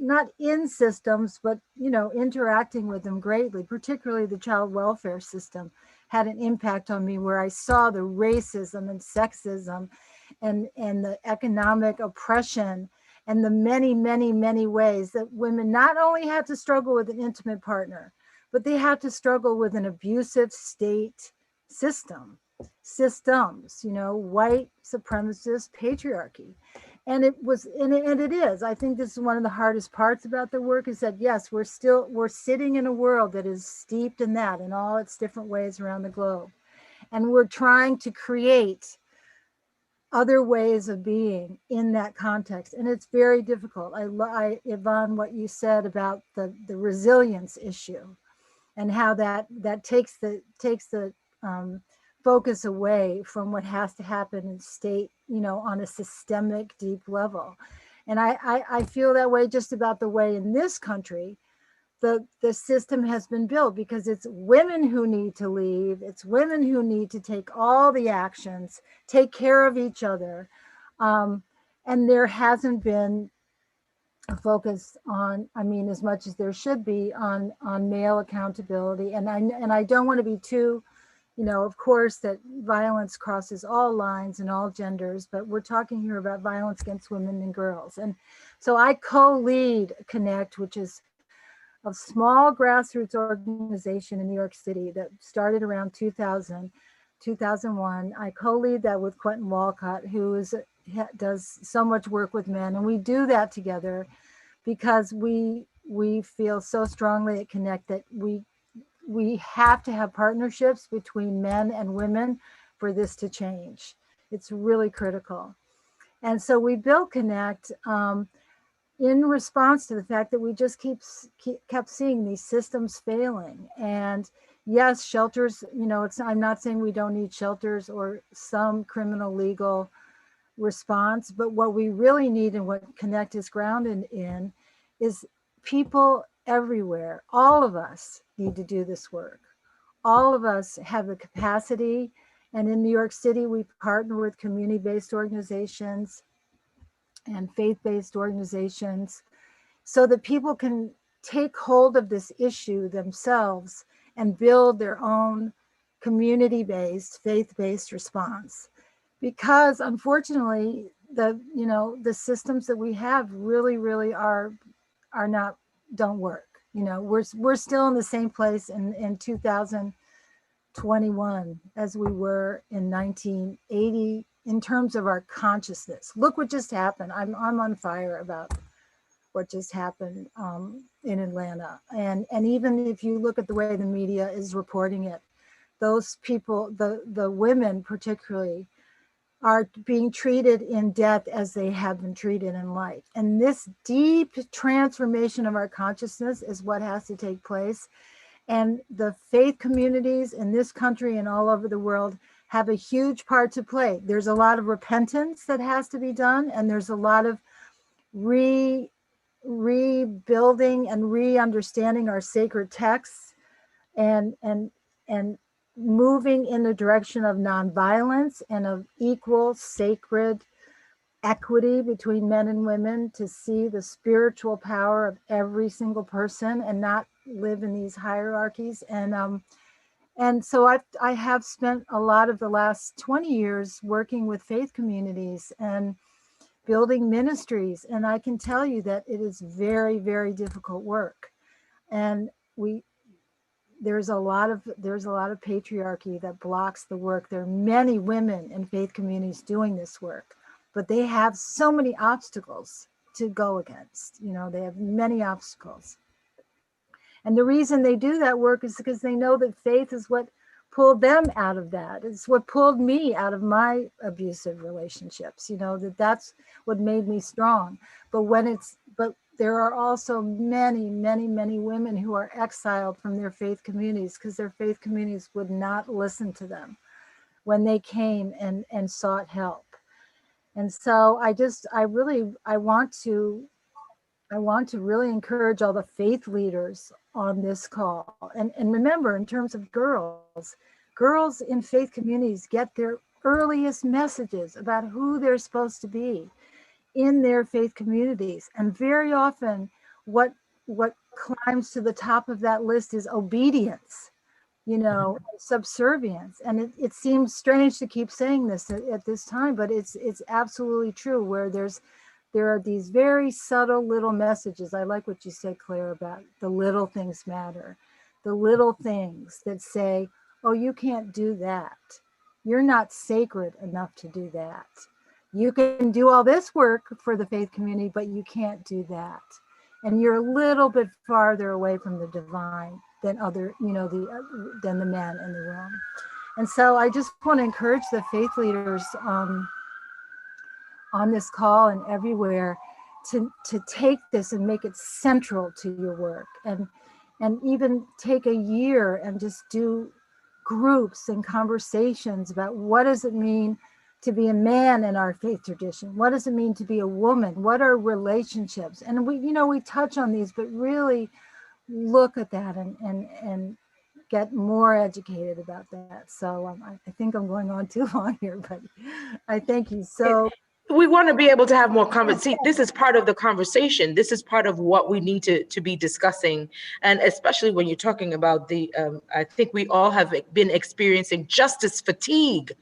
not in systems, but, interacting with them greatly, particularly the child welfare system had an impact on me, where I saw the racism and sexism and the economic oppression and the many, many, many ways that women not only had to struggle with an intimate partner, but they had to struggle with an abusive state systems, white supremacist patriarchy. And it was, and it is, I think this is one of the hardest parts about the work, is that, yes, we're sitting in a world that is steeped in that in all its different ways around the globe. And we're trying to create other ways of being in that context. And it's very difficult. Yvonne, what you said about the resilience issue and how that takes the focus away from what has to happen in state, on a systemic, deep level. And I feel that way just about the way in this country the system has been built, because it's women who need to leave. It's women who need to take all the actions, take care of each other. And there hasn't been a focus on, as much as there should be, on male accountability. And I don't want to be too, of course, that violence crosses all lines and all genders, but we're talking here about violence against women and girls. And so I co-lead Connect, which is a small grassroots organization in New York City that started around 2001. I co-lead that with Quentin Walcott, who does so much work with men. And we do that together because we feel so strongly at Connect that we have to have partnerships between men and women for this to change. It's really critical. And so we built Connect in response to the fact that we just kept seeing these systems failing. And yes, shelters, I'm not saying we don't need shelters or some criminal legal response, but what we really need, and what Connect is grounded in, is people everywhere. All of us need to do this work. All of us have the capacity. And in New York City, we partner with community-based organizations and faith-based organizations so that people can take hold of this issue themselves and build their own community-based, faith-based response. Because unfortunately, the systems that we have really don't work. We're still in the same place in 2021 as we were in 1980 in terms of our consciousness. Look what just happened. I'm on fire about what just happened in Atlanta. And even if you look at the way the media is reporting it, those people, the women particularly, are being treated in death as they have been treated in life. And this deep transformation of our consciousness is what has to take place. And the faith communities in this country and all over the world have a huge part to play. There's a lot of repentance that has to be done, and there's a lot of rebuilding and re-understanding our sacred texts and moving in the direction of nonviolence and of equal sacred equity between men and women, to see the spiritual power of every single person and not live in these hierarchies. And so I have spent a lot of the last 20 years working with faith communities and building ministries. And I can tell you that it is very, very difficult work. And there's a lot of patriarchy that blocks the work. There are many women in faith communities doing this work, but they have so many obstacles to go against. You know, they have many obstacles. And the reason they do that work is because they know that faith is what pulled them out of that. It's what pulled me out of my abusive relationships, you know, that's what made me strong. But there are also many, many, many women who are exiled from their faith communities because their faith communities would not listen to them when they came and sought help. And so I want to really encourage all the faith leaders on this call. And remember, in terms of girls in faith communities get their earliest messages about who they're supposed to be in their faith communities. And very often what climbs to the top of that list is obedience, you know, subservience. And it seems strange to keep saying this at this time, but it's absolutely true, where there are these very subtle little messages. I like what you said, Claire, about the little things matter. The little things that say, oh, you can't do that. You're not sacred enough to do that. You can do all this work for the faith community, but you can't do that. And you're a little bit farther away from the divine than than the men in the room. And so I just want to encourage the faith leaders on this call and everywhere to take this and make it central to your work, and even take a year and just do groups and conversations about what does it mean to be a man in our faith tradition? What does it mean to be a woman? What are relationships? And we touch on these, but really look at that and get more educated about that. So I think I'm going on too long here, but I thank you so. We want to be able to have more conversation. This is part of the conversation. This is part of what we need to be discussing. And especially when you're talking about I think we all have been experiencing justice fatigue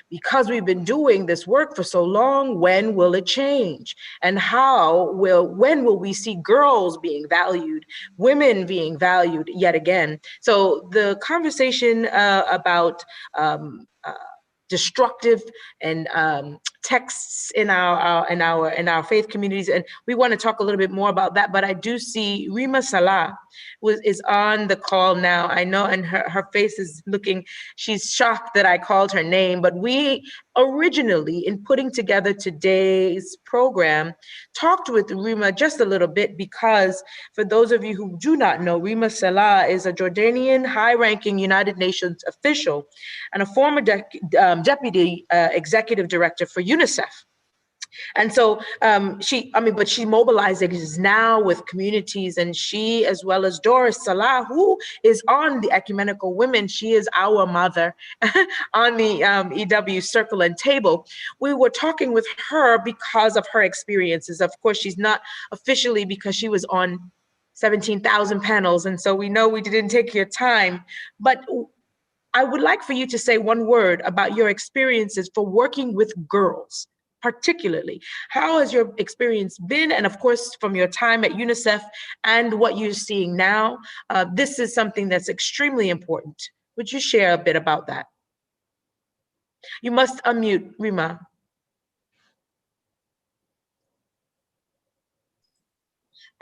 because we've been doing this work for so long. When will it change? And when will we see girls being valued, women being valued yet again? So the conversation about destructive and texts in our faith communities, and we want to talk a little bit more about that. But I do see Rima Salah is on the call now. I know, and her face is looking, she's shocked that I called her name. But we originally, in putting together today's program, talked with Rima just a little bit, because for those of you who do not know, Rima Salah is a Jordanian high-ranking United Nations official and a former deputy executive director for UNICEF. And so she mobilizes now with communities, and she, as well as Doris Salah, who is on the Ecumenical Women, she is our mother on the EW Circle and Table. We were talking with her because of her experiences. Of course, she's not officially, because she was on 17,000 panels. And so we know we didn't take your time, but I would like for you to say one word about your experiences for working with girls. Particularly, how has your experience been? And of course, from your time at UNICEF and what you're seeing now, this is something that's extremely important. Would you share a bit about that? You must unmute, Rima.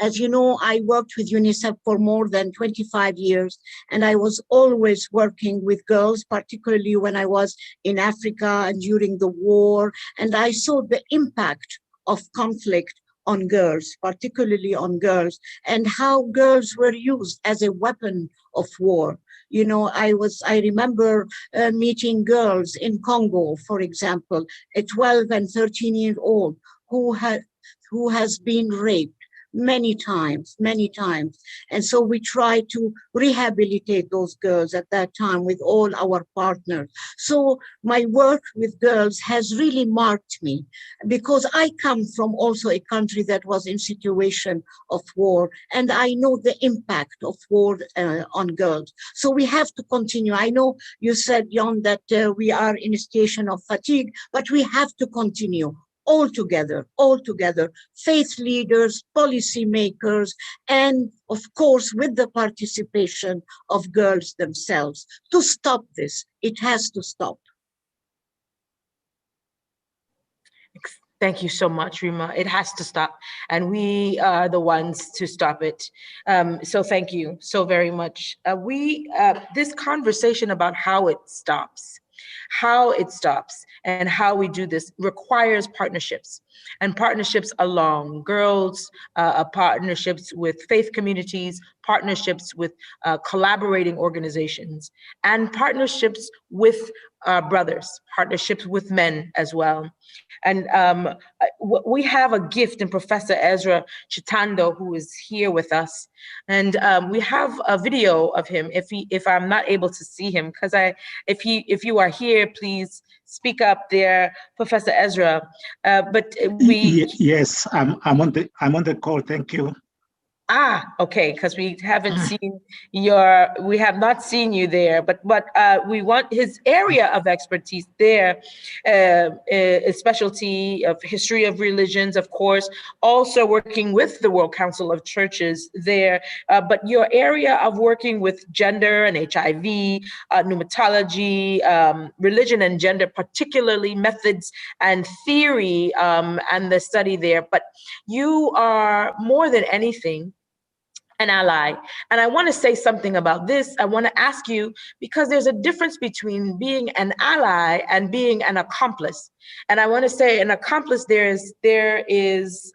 As you know, I worked with UNICEF for more than 25 years, and I was always working with girls, particularly when I was in Africa and during the war, and I saw the impact of conflict on girls, particularly on girls, and how girls were used as a weapon of war. You know, I remember meeting girls in Congo, for example, a 12 and 13-year-old who has been raped many times. And so we tried to rehabilitate those girls at that time with all our partners. So my work with girls has really marked me, because I come from also a country that was in situation of war, and I know the impact of war on girls. So we have to continue. I know you said, Jon, that we are in a station of fatigue, but we have to continue. All together, faith leaders, policymakers, and of course, with the participation of girls themselves. To stop this, it has to stop. Thank you so much, Rima. It has to stop, and we are the ones to stop it. So thank you so very much. This conversation about how it stops, and how we do this requires partnerships, and partnerships along girls, partnerships with faith communities, partnerships with collaborating organizations, and partnerships with brothers, partnerships with men as well. And we have a gift in Professor Ezra Chitando, who is here with us. And we have a video of him, if I'm not able to see him, because if you are here, please speak up there, Professor Ezra. But Yes, I'm on the call. Thank you. Okay, because we have not seen you there, but we want his area of expertise there, specialty of history of religions, of course, also working with the World Council of Churches there, but your area of working with gender and HIV, pneumatology, religion and gender, particularly methods and theory, and the study there. But you are more than anything an ally. And I want to say something about this. I want to ask you, because there's a difference between being an ally and being an accomplice. And I want to say an accomplice, there is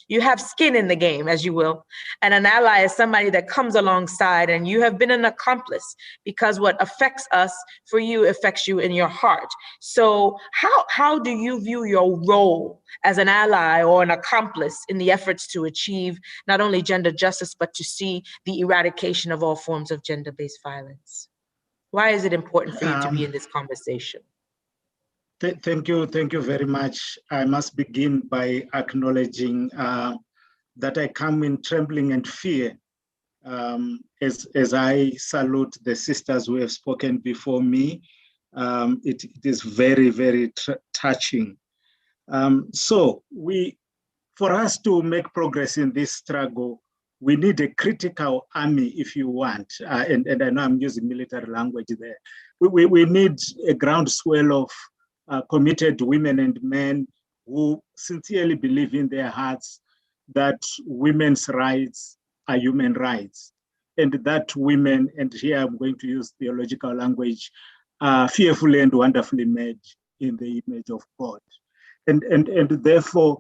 you have skin in the game, as you will. And an ally is somebody that comes alongside, and you have been an accomplice, because what affects us for you affects you in your heart. So how do you view your role as an ally or an accomplice in the efforts to achieve not only gender justice, but to see the eradication of all forms of gender-based violence? Why is it important for you to be in this conversation? Thank you very much. I must begin by acknowledging that I come in trembling and fear as I salute the sisters who have spoken before me. It is very, very touching. So for us to make progress in this struggle, we need a critical army, if you want, and I know I'm using military language there. We need a groundswell of committed women and men who sincerely believe in their hearts that women's rights are human rights, and that women, and here I'm going to use theological language, are fearfully and wonderfully made in the image of God. And therefore,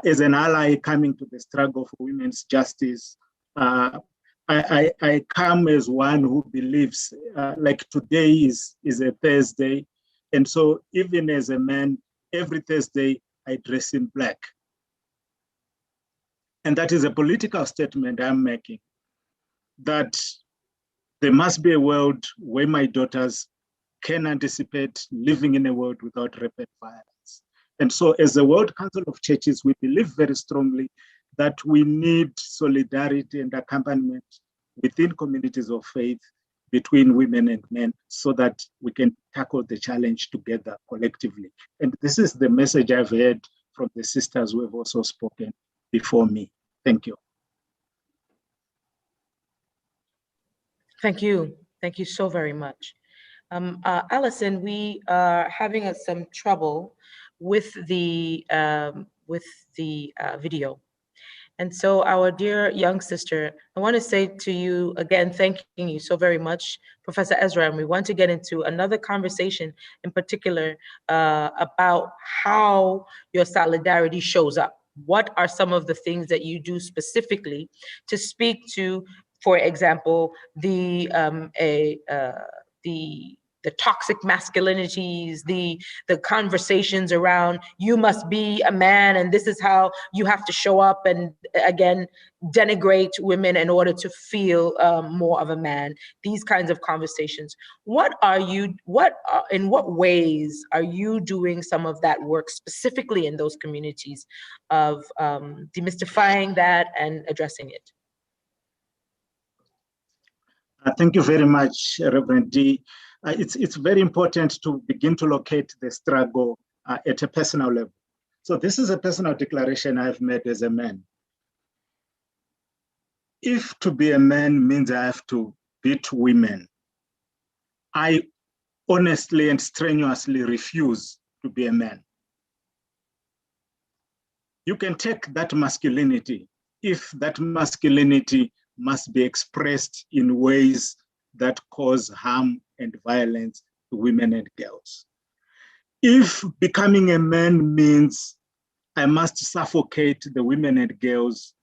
as an ally coming to the struggle for women's justice, I come as one who believes, like today is a Thursday, and so even as a man, every Thursday I dress in black. And that is a political statement I'm making, that there must be a world where my daughters can anticipate living in a world without rape and violence. And so as the World Council of Churches, we believe very strongly that we need solidarity and accompaniment within communities of faith, between women and men, so that we can tackle the challenge together collectively. And this is the message I've heard from the sisters who have also spoken before me. Thank you. Thank you. Thank you so very much. Allison, we are having some trouble with the video. And so our dear young sister, I want to say to you again, thanking you so very much, Professor Ezra, and we want to get into another conversation in particular about how your solidarity shows up. What are some of the things that you do specifically to speak to, for example, the toxic masculinities, the conversations around you must be a man and this is how you have to show up, and again denigrate women in order to feel more of a man. These kinds of conversations. In what ways are you doing some of that work specifically in those communities of demystifying that and addressing it? Thank you very much, Reverend D. It's very important to begin to locate the struggle at a personal level. So this is a personal declaration I've made as a man. If to be a man means I have to beat women, I honestly and strenuously refuse to be a man. You can take that masculinity if that masculinity must be expressed in ways that cause harm and violence to women and girls. If becoming a man means I must suffocate the women and girls,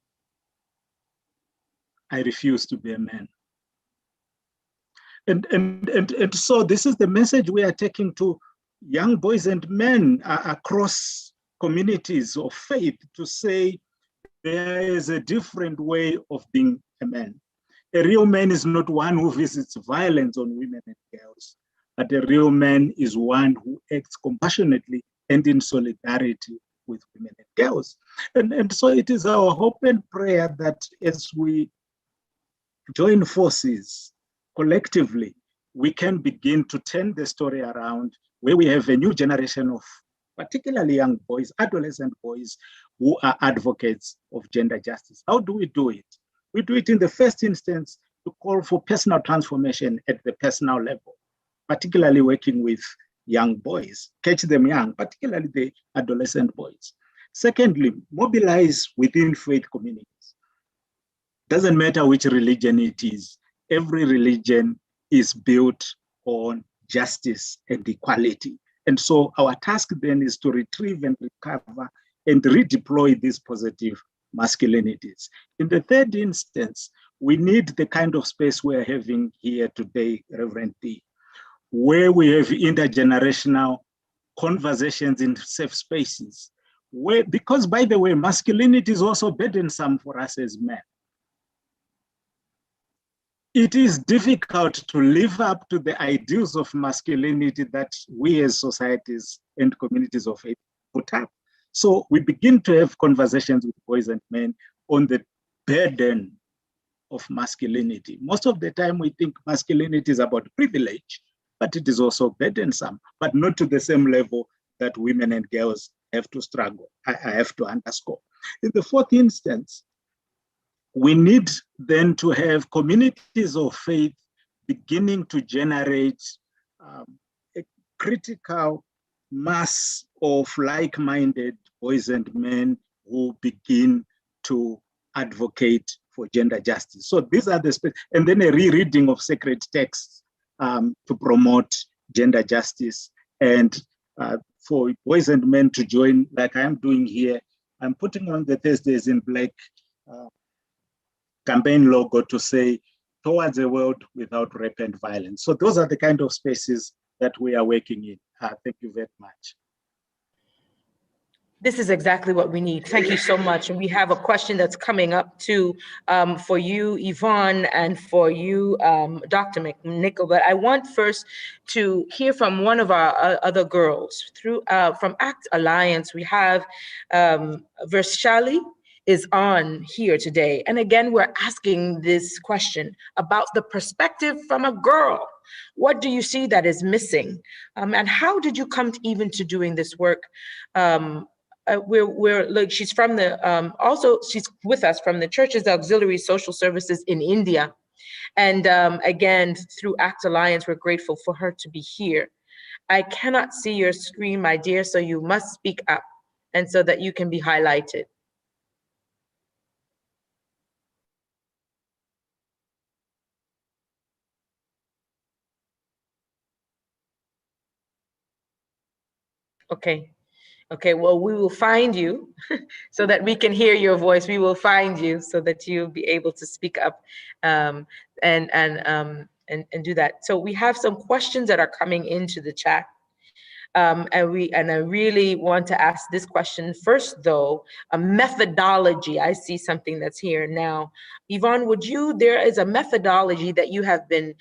I refuse to be a man. And so this is the message we are taking to young boys and men across communities of faith, to say there is a different way of being a man. A real man is not one who visits violence on women and girls, but a real man is one who acts compassionately and in solidarity with women and girls. And so it is our hope and prayer that as we join forces collectively, we can begin to turn the story around, where we have a new generation of particularly young boys, adolescent boys, who are advocates of gender justice. How do we do it? We do it in the first instance to call for personal transformation at the personal level, particularly working with young boys, catch them young, particularly the adolescent boys. Secondly, mobilize within faith communities. Doesn't matter which religion it is, every religion is built on justice and equality. And so our task then is to retrieve and recover and redeploy these positive masculinities. In the third instance, we need the kind of space we're having here today, Reverend D, where we have intergenerational conversations in safe spaces. Because, by the way, masculinity is also burdensome for us as men. It is difficult to live up to the ideals of masculinity that we as societies and communities of faith put up. So we begin to have conversations with boys and men on the burden of masculinity. Most of the time we think masculinity is about privilege, but it is also burdensome, but not to the same level that women and girls have to struggle. I have to underscore. In the fourth instance, we need then to have communities of faith beginning to generate a critical mass of like-minded boys and men who begin to advocate for gender justice. So these are the, and then a rereading of sacred texts to promote gender justice, and for boys and men to join, like I am doing here. I'm putting on the Thursdays in Black campaign logo to say, towards a world without rape and violence. So those are the kind of spaces that we are working in. Thank you very much. This is exactly what we need. Thank you so much. And we have a question that's coming up too for you, Yvonne, and for you, Dr. Mcnichol. But I want first to hear from one of our other girls. From ACT Alliance, we have Vershali is on here today. And again, we're asking this question about the perspective from a girl. What do you see that is missing? And how did you come to even to doing this work? She's from the, also she's with us from the Church's Auxiliary Social Services in India. And again, through ACT Alliance, we're grateful for her to be here. I cannot see your screen, my dear, so you must speak up and so that you can be highlighted. Okay. Okay, well, we will find you so that we can hear your voice. We will find you so that you'll be able to speak up and do that. So we have some questions that are coming into the chat. And I really want to ask this question first, though, a methodology. I see something that's here now. Yvonne, there is a methodology that you have been,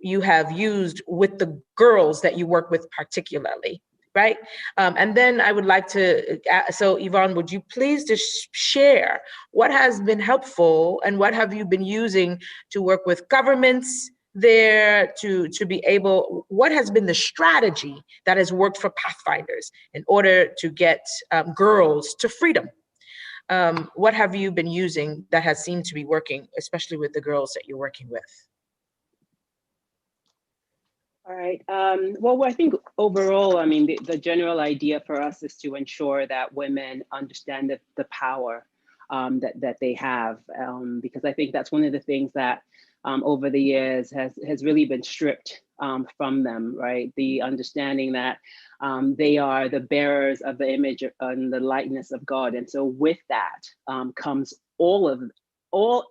you have used with the girls that you work with particularly, right? And then I would like to, so Yvonne, would you please just share what has been helpful and what have you been using to work with governments there to be able, what has been the strategy that has worked for Pathfinders in order to get girls to freedom? What have you been using that has seemed to be working, especially with the girls that you're working with? All right. Well, I think overall, I mean, the general idea for us is to ensure that women understand the power that they have, because I think that's one of the things that over the years has really been stripped from them, right? The understanding that they are the bearers of the image and the likeness of God. And so with that comes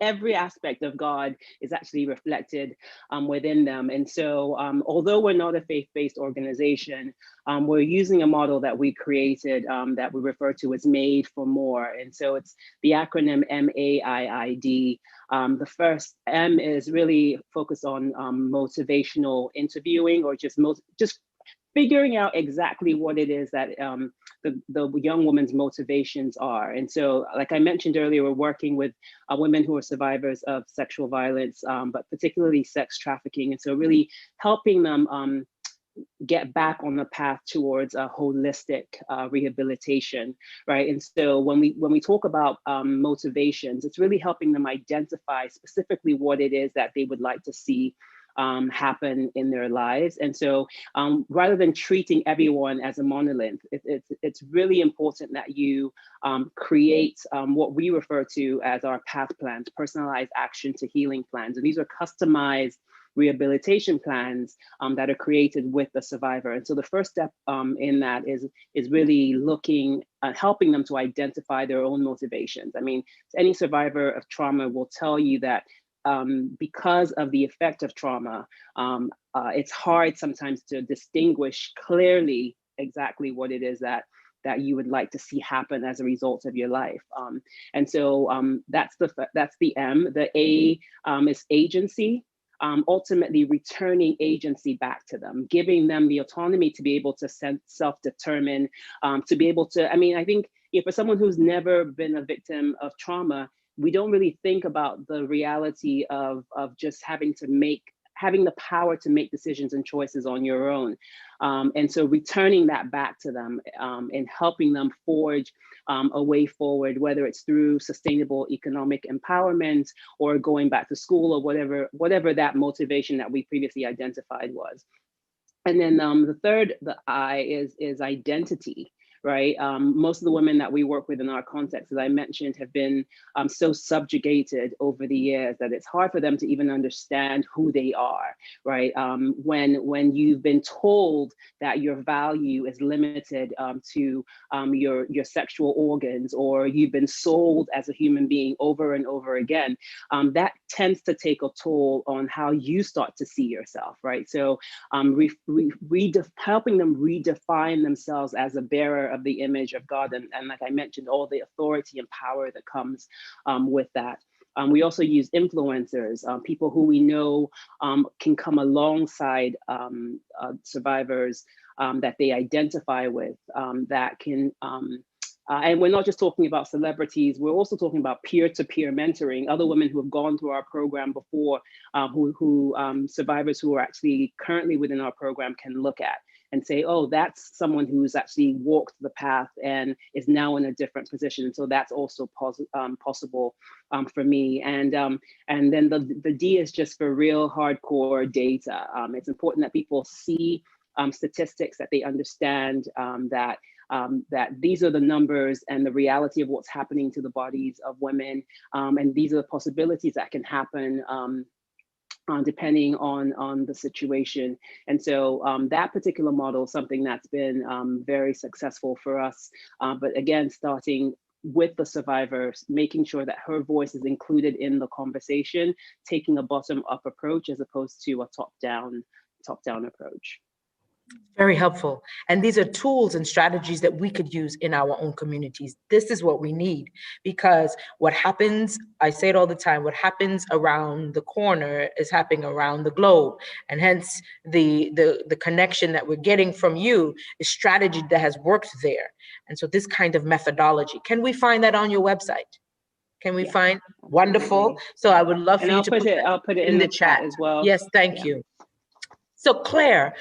every aspect of God is actually reflected within them. And so although we're not a faith-based organization, we're using a model that we created that we refer to as Made for More. And so it's the acronym MAIID. The first M is really focused on motivational interviewing, or just figuring out exactly what it is that the young woman's motivations are. And so, like I mentioned earlier, we're working with women who are survivors of sexual violence, but particularly sex trafficking. And so really helping them get back on the path towards a holistic rehabilitation, right? And so when we talk about motivations, it's really helping them identify specifically what it is that they would like to see happen in their lives. And so rather than treating everyone as a monolith, it's really important that you create what we refer to as our path plans, personalized action to healing plans. And these are customized rehabilitation plans that are created with the survivor. And so the first step in that is really looking at helping them to identify their own motivations. I mean, any survivor of trauma will tell you that because of the effect of trauma, it's hard sometimes to distinguish clearly exactly what it is that you would like to see happen as a result of your life. And so that's the M. The A is agency. Ultimately returning agency back to them, giving them the autonomy to be able to self-determine, to be able to, I mean, I think for someone who's never been a victim of trauma, we don't really think about the reality of just having the power to make decisions and choices on your own. And so returning that back to them and helping them forge a way forward, whether it's through sustainable economic empowerment or going back to school or whatever that motivation that we previously identified was. And then the third, the I, is identity. Right? Most of the women that we work with in our context, as I mentioned, have been so subjugated over the years that it's hard for them to even understand who they are, right? When you've been told that your value is limited to your sexual organs, or you've been sold as a human being over and over again, that tends to take a toll on how you start to see yourself, right? So helping them redefine themselves as a bearer of the image of God, and like I mentioned, all the authority and power that comes with that. We also use influencers, people who we know can come alongside survivors that they identify with, that can, and we're not just talking about celebrities, we're also talking about peer-to-peer mentoring, other women who have gone through our program before, survivors who are actually currently within our program can look at and say, oh, that's someone who's actually walked the path and is now in a different position. So that's also possible for me. And then the D is just for real hardcore data. It's important that people see statistics, that they understand that these are the numbers and the reality of what's happening to the bodies of women. And these are the possibilities that can happen depending on the situation. And so that particular model is something that's been very successful for us. But again, starting with the survivors, making sure that her voice is included in the conversation, taking a bottom-up approach as opposed to a top-down approach. Very helpful. And these are tools and strategies that we could use in our own communities. This is what we need, because what happens, I say it all the time, what happens around the corner is happening around the globe. And hence the connection that we're getting from you is strategy that has worked there. And so this kind of methodology, can we find that on your website? Can we find? Wonderful. So I would love for you to I'll put it in the chat as well. Yes, thank you. So Claire,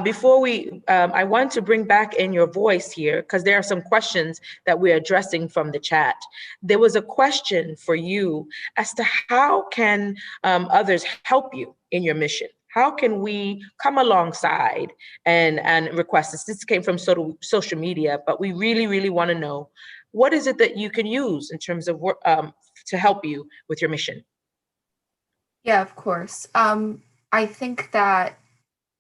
before I want to bring back in your voice here, because there are some questions that we're addressing from the chat. There was a question for you as to how can others help you in your mission? How can we come alongside and request this? This came from social media, but we really, really want to know, what is it that you can use in terms of work to help you with your mission? Yeah, of course. I think that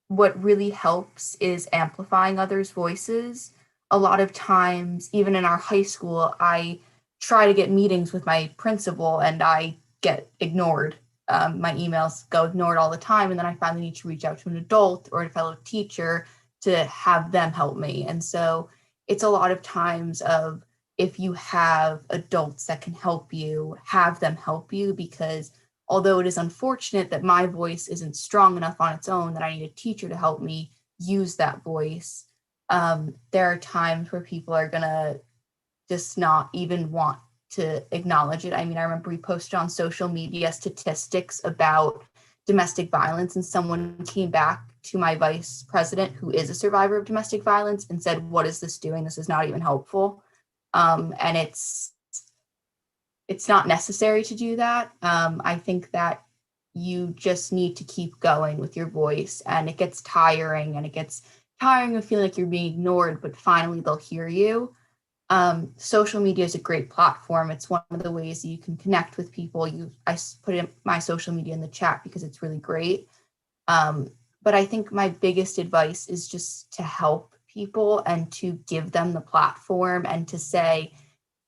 what really helps is amplifying others' voices. A lot of times, even in our high school, I try to get meetings with my principal and I get ignored. My emails go ignored all the time, and then I finally need to reach out to an adult or a fellow teacher to have them help me. And so it's a lot of times of, if you have adults that can help you, have them help you, because although it is unfortunate that my voice isn't strong enough on its own, that I need a teacher to help me use that voice, there are times where people are gonna just not even want to acknowledge it. I mean, I remember we posted on social media statistics about domestic violence, and someone came back to my vice president, who is a survivor of domestic violence, and said, "What is this doing? This is not even helpful." And it's not necessary to do that. I think that you just need to keep going with your voice, and it gets tiring, and it gets tiring of feeling like you're being ignored, but finally they'll hear you. Social media is a great platform. It's one of the ways that you can connect with people. I put in my social media in the chat because it's really great. But I think my biggest advice is just to help people and to give them the platform and to say,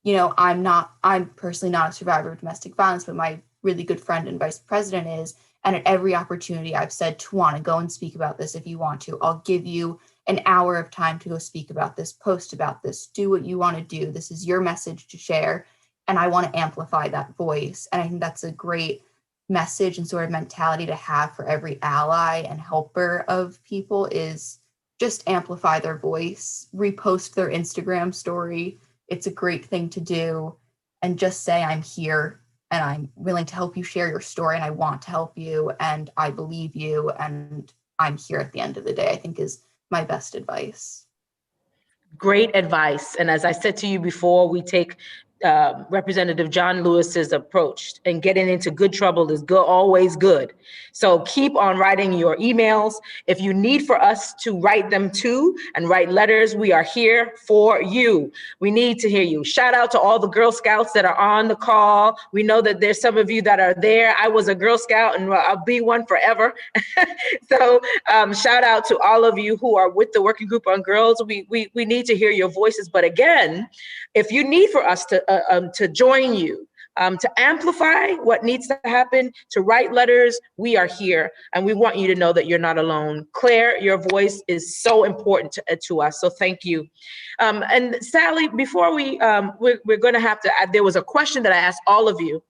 you know, I'm personally not a survivor of domestic violence, but my really good friend and vice president is. And at every opportunity I've said, Tawana, go and speak about this if you want to. I'll give you an hour of time to go speak about this, post about this, do what you want to do. This is your message to share. And I want to amplify that voice. And I think that's a great message and sort of mentality to have for every ally and helper of people, is just amplify their voice, repost their Instagram story. It's a great thing to do. And just say, I'm here and I'm willing to help you share your story, and I want to help you, and I believe you, and I'm here at the end of the day, I think is my best advice. Great advice. And as I said to you before, we take Representative John Lewis's approach, and getting into good trouble is good, always good. So keep on writing your emails. If you need for us to write them too and write letters, we are here for you. We need to hear you. Shout out to all the Girl Scouts that are on the call. We know that there's some of you that are there. I was a Girl Scout and I'll be one forever. So shout out to all of you who are with the Working Group on Girls. We need to hear your voices. But again, if you need for us to join you, to amplify what needs to happen, to write letters, we are here, and we want you to know that you're not alone. Claire, your voice is so important to us, so thank you. And Sally, before we're going to have to, there was a question that I asked all of you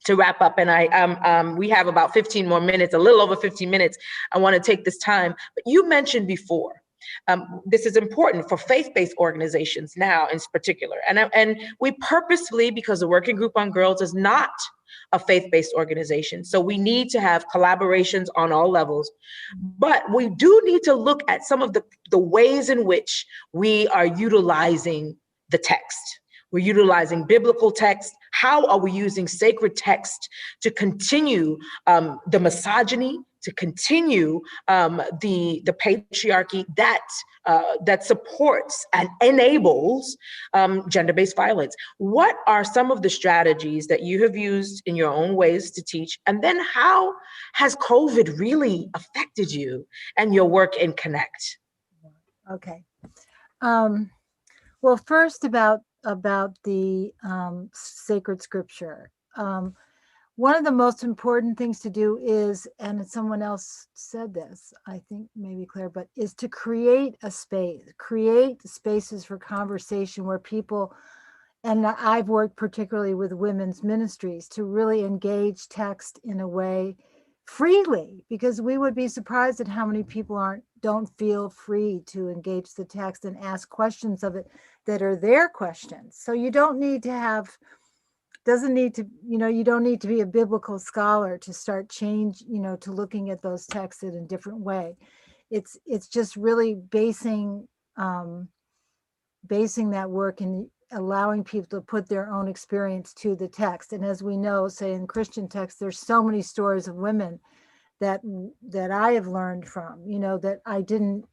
to wrap up, and we have about 15 more minutes, a little over 15 minutes. I want to take this time, but you mentioned before, this is important for faith-based organizations now in particular. And we purposefully, because the Working Group on Girls is not a faith-based organization, so we need to have collaborations on all levels. But we do need to look at some of the ways in which we are utilizing the text. We're utilizing biblical text. How are we using sacred text to continue the misogyny, to continue the patriarchy that supports and enables gender-based violence. What are some of the strategies that you have used in your own ways to teach? And then how has COVID really affected you and your work in Connect? Okay. Well, first about the sacred scripture. One of the most important things to do is, and someone else said this, I think maybe Claire, but is to create a space, create spaces for conversation where people, and I've worked particularly with women's ministries, to really engage text in a way freely, because we would be surprised at how many people don't feel free to engage the text and ask questions of it that are their questions. So you don't need to have, doesn't need to, you don't need to be a biblical scholar to start to looking at those texts in a different way. It's just really basing that work and allowing people to put their own experience to the text. And as we know, say in Christian texts, there's so many stories of women that I have learned from, that I didn't,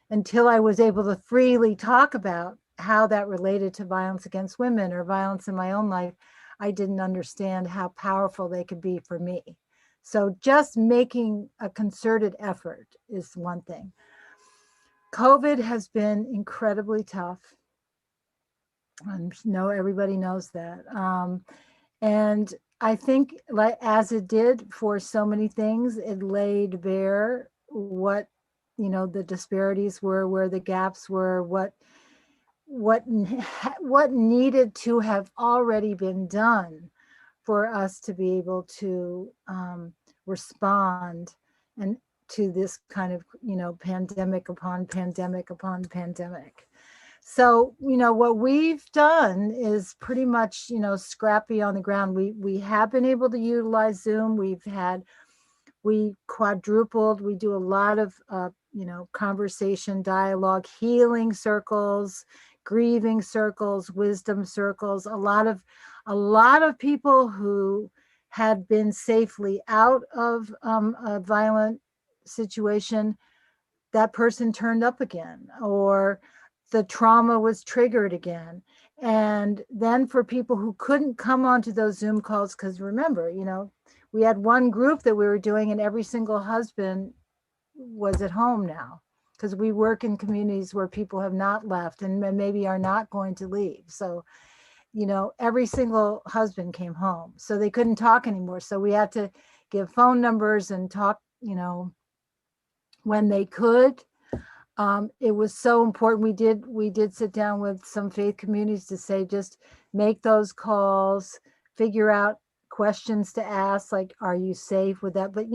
until I was able to freely talk about how that related to violence against women or violence in my own life, I didn't understand how powerful they could be for me. So just making a concerted effort is one thing. COVID has been incredibly tough. I know everybody knows that. And I think, like as it did for so many things, it laid bare what, the disparities were, where the gaps were, what needed to have already been done for us to be able to respond and to this kind of, pandemic upon pandemic upon pandemic. So, what we've done is pretty much, scrappy on the ground. We have been able to utilize Zoom. We quadrupled. We do a lot of, conversation, dialogue, healing circles, grieving circles, wisdom circles. A lot of people who had been safely out of a violent situation, that person turned up again, or the trauma was triggered again. And then for people who couldn't come onto those Zoom calls, because remember, we had one group that we were doing and every single husband was at home now, because we work in communities where people have not left and maybe are not going to leave. So, every single husband came home, so they couldn't talk anymore. So we had to give phone numbers and talk, when they could. It was so important. We did sit down with some faith communities to say, just make those calls, figure out questions to ask, like, are you safe with that? But,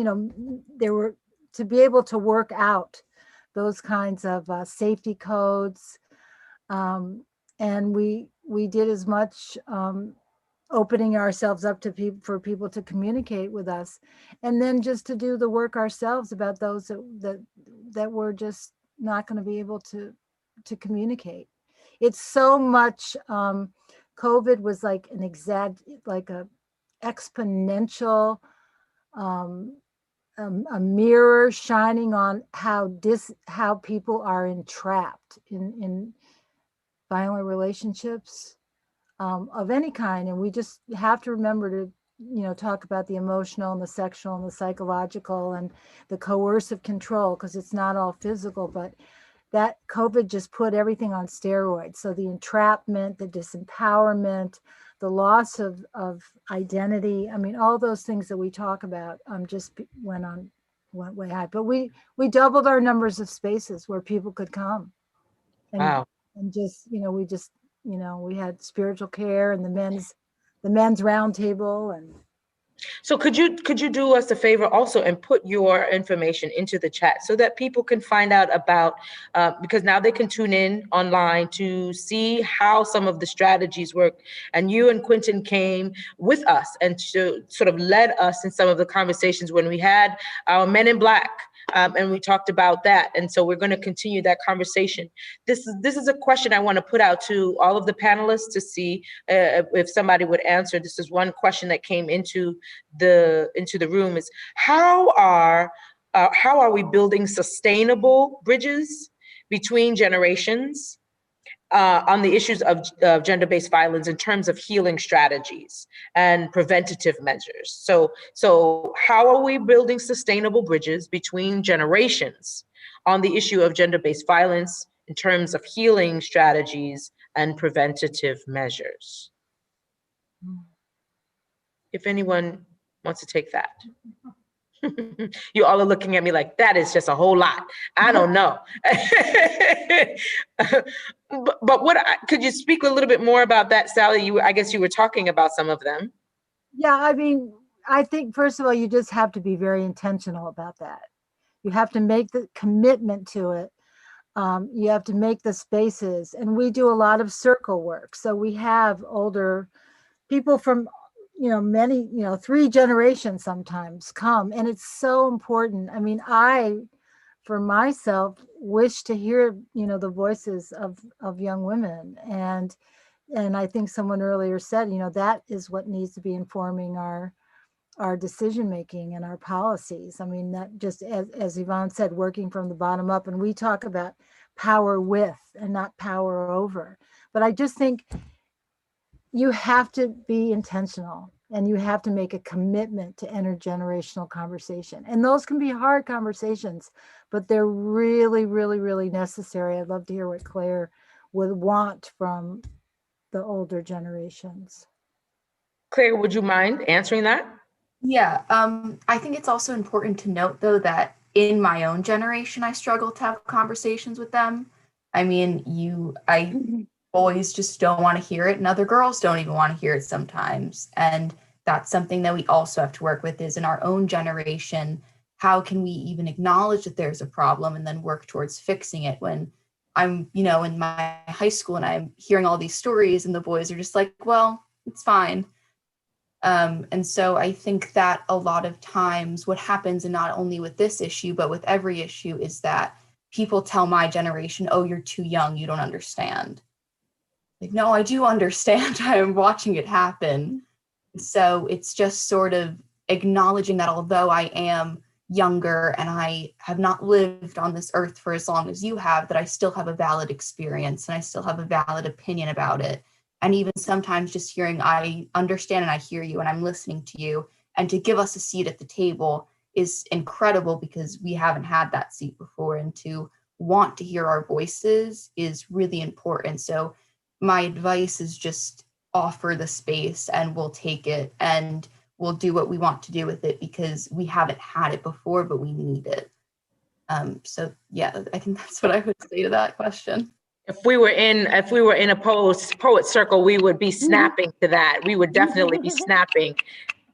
there were, to be able to work out those kinds of safety codes. And we did as much opening ourselves up to people, for people to communicate with us, and then just to do the work ourselves about those that were just not going to be able to communicate. It's so much. COVID was like a exponential, a mirror shining on how people are entrapped in violent relationships of any kind. And we just have to remember to, talk about the emotional and the sexual and the psychological and the coercive control, because it's not all physical, but that COVID just put everything on steroids. So the entrapment, the disempowerment, the loss of identity, all those things that we talk about just went way high. But we doubled our numbers of spaces where people could come. And, wow. And just, we had spiritual care and the men's round table. And so could you do us a favor also and put your information into the chat so that people can find out about, because now they can tune in online to see how some of the strategies work. And you and Quentin came with us and to sort of led us in some of the conversations when we had our Men in Black. And we talked about that. And so we're going to continue that conversation. This is a question I want to put out to all of the panelists to see if somebody would answer. This is one question that came into the room, is how are how are we building sustainable bridges between generations on the issues of gender-based violence in terms of healing strategies and preventative measures. So how are we building sustainable bridges between generations on the issue of gender-based violence in terms of healing strategies and preventative measures? If anyone wants to take that. You all are looking at me like, that is just a whole lot. I don't know. but could you speak a little bit more about that, Sally? I guess you were talking about some of them. Yeah, I mean, I think, first of all, you just have to be very intentional about that. You have to make the commitment to it. You have to make the spaces. And we do a lot of circle work. So we have older people from, many, 3 generations sometimes come. And it's so important. I mean, for myself, wish to hear, the voices of young women. And I think someone earlier said, that is what needs to be informing our decision-making and our policies. I mean, that just, as Yvonne said, working from the bottom up, and we talk about power with and not power over. But I just think you have to be intentional and you have to make a commitment to intergenerational conversation. And those can be hard conversations, but they're really, really, really necessary. I'd love to hear what Claire would want from the older generations. Claire, would you mind answering that? Yeah, I think it's also important to note, though, that in my own generation, I struggle to have conversations with them. I mean, boys just don't want to hear it, and other girls don't even want to hear it sometimes. And that's something that we also have to work with, is in our own generation, how can we even acknowledge that there's a problem and then work towards fixing it? When I'm, in my high school and I'm hearing all these stories and the boys are just like, well, it's fine. And so I think that a lot of times what happens, and not only with this issue, but with every issue, is that people tell my generation, oh, you're too young, you don't understand. Like, no, I do understand. I'm watching it happen. So it's just sort of acknowledging that although I am younger and I have not lived on this earth for as long as you have, that I still have a valid experience and I still have a valid opinion about it. And even sometimes just hearing, I understand and I hear you and I'm listening to you, and to give us a seat at the table is incredible, because we haven't had that seat before, and to want to hear our voices is really important. So my advice is just offer the space and we'll take it and we'll do what we want to do with it, because we haven't had it before, but we need it. So yeah, I think that's what I would say to that question. If we were in a poet circle, we would be snapping to that. We would definitely be snapping.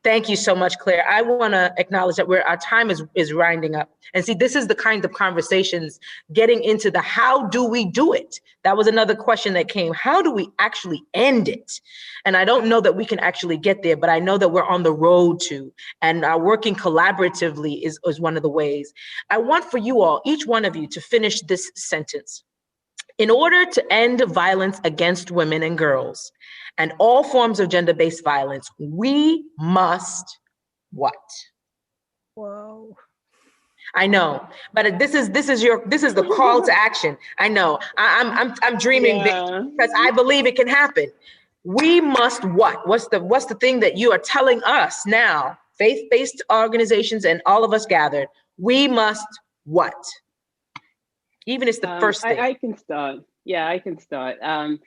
Thank you so much, Claire. I want to acknowledge that our time is winding up. And see, this is the kind of conversations, getting into the how do we do it? That was another question that came. How do we actually end it? And I don't know that we can actually get there, but I know that we're on the road to, and working collaboratively is one of the ways. I want for you all, each one of you, to finish this sentence. In order to end violence against women and girls and all forms of gender-based violence, we must what? Whoa. I know, but this is the call to action. I know. I'm dreaming big, because I believe it can happen. We must what? What's the thing that you are telling us now, faith-based organizations and all of us gathered? We must what? Even it's the first thing. I can start. Yeah, I can start. I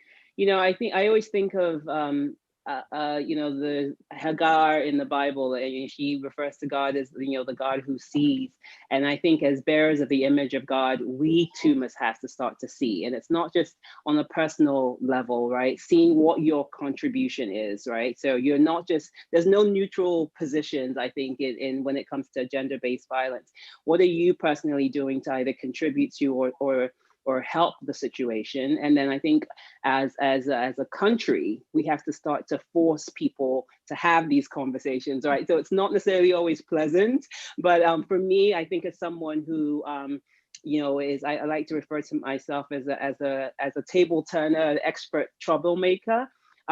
think I always think of the Hagar in the Bible, and she refers to God as the God who sees. And I think as bearers of the image of God, we too must have to start to see. And it's not just on a personal level, right? Seeing what your contribution is, right? So you're not just, there's no neutral positions, I think, in when it comes to gender-based violence. What are you personally doing to either contribute to or help the situation? And then I think as a country, we have to start to force people to have these conversations, right? So it's not necessarily always pleasant, but for me, I think as someone who, I like to refer to myself as a table turner, an expert troublemaker.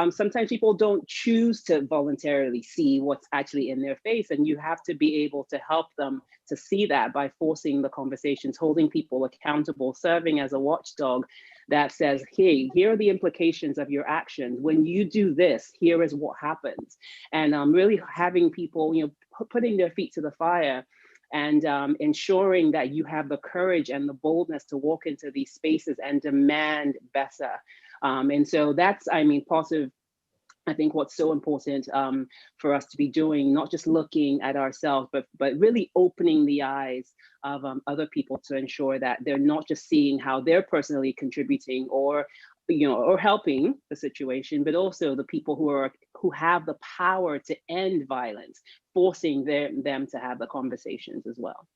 sometimes people don't choose to voluntarily see what's actually in their face, and you have to be able to help them to see that by forcing the conversations, holding people accountable, serving as a watchdog that says, hey, here are the implications of your actions. When you do this, here is what happens. And really having people, putting their feet to the fire and ensuring that you have the courage and the boldness to walk into these spaces and demand better. And so that's, part of, I think, what's so important for us to be doing, not just looking at ourselves, but really opening the eyes of other people to ensure that they're not just seeing how they're personally contributing or helping the situation, but also the people who have the power to end violence, forcing them to have the conversations as well.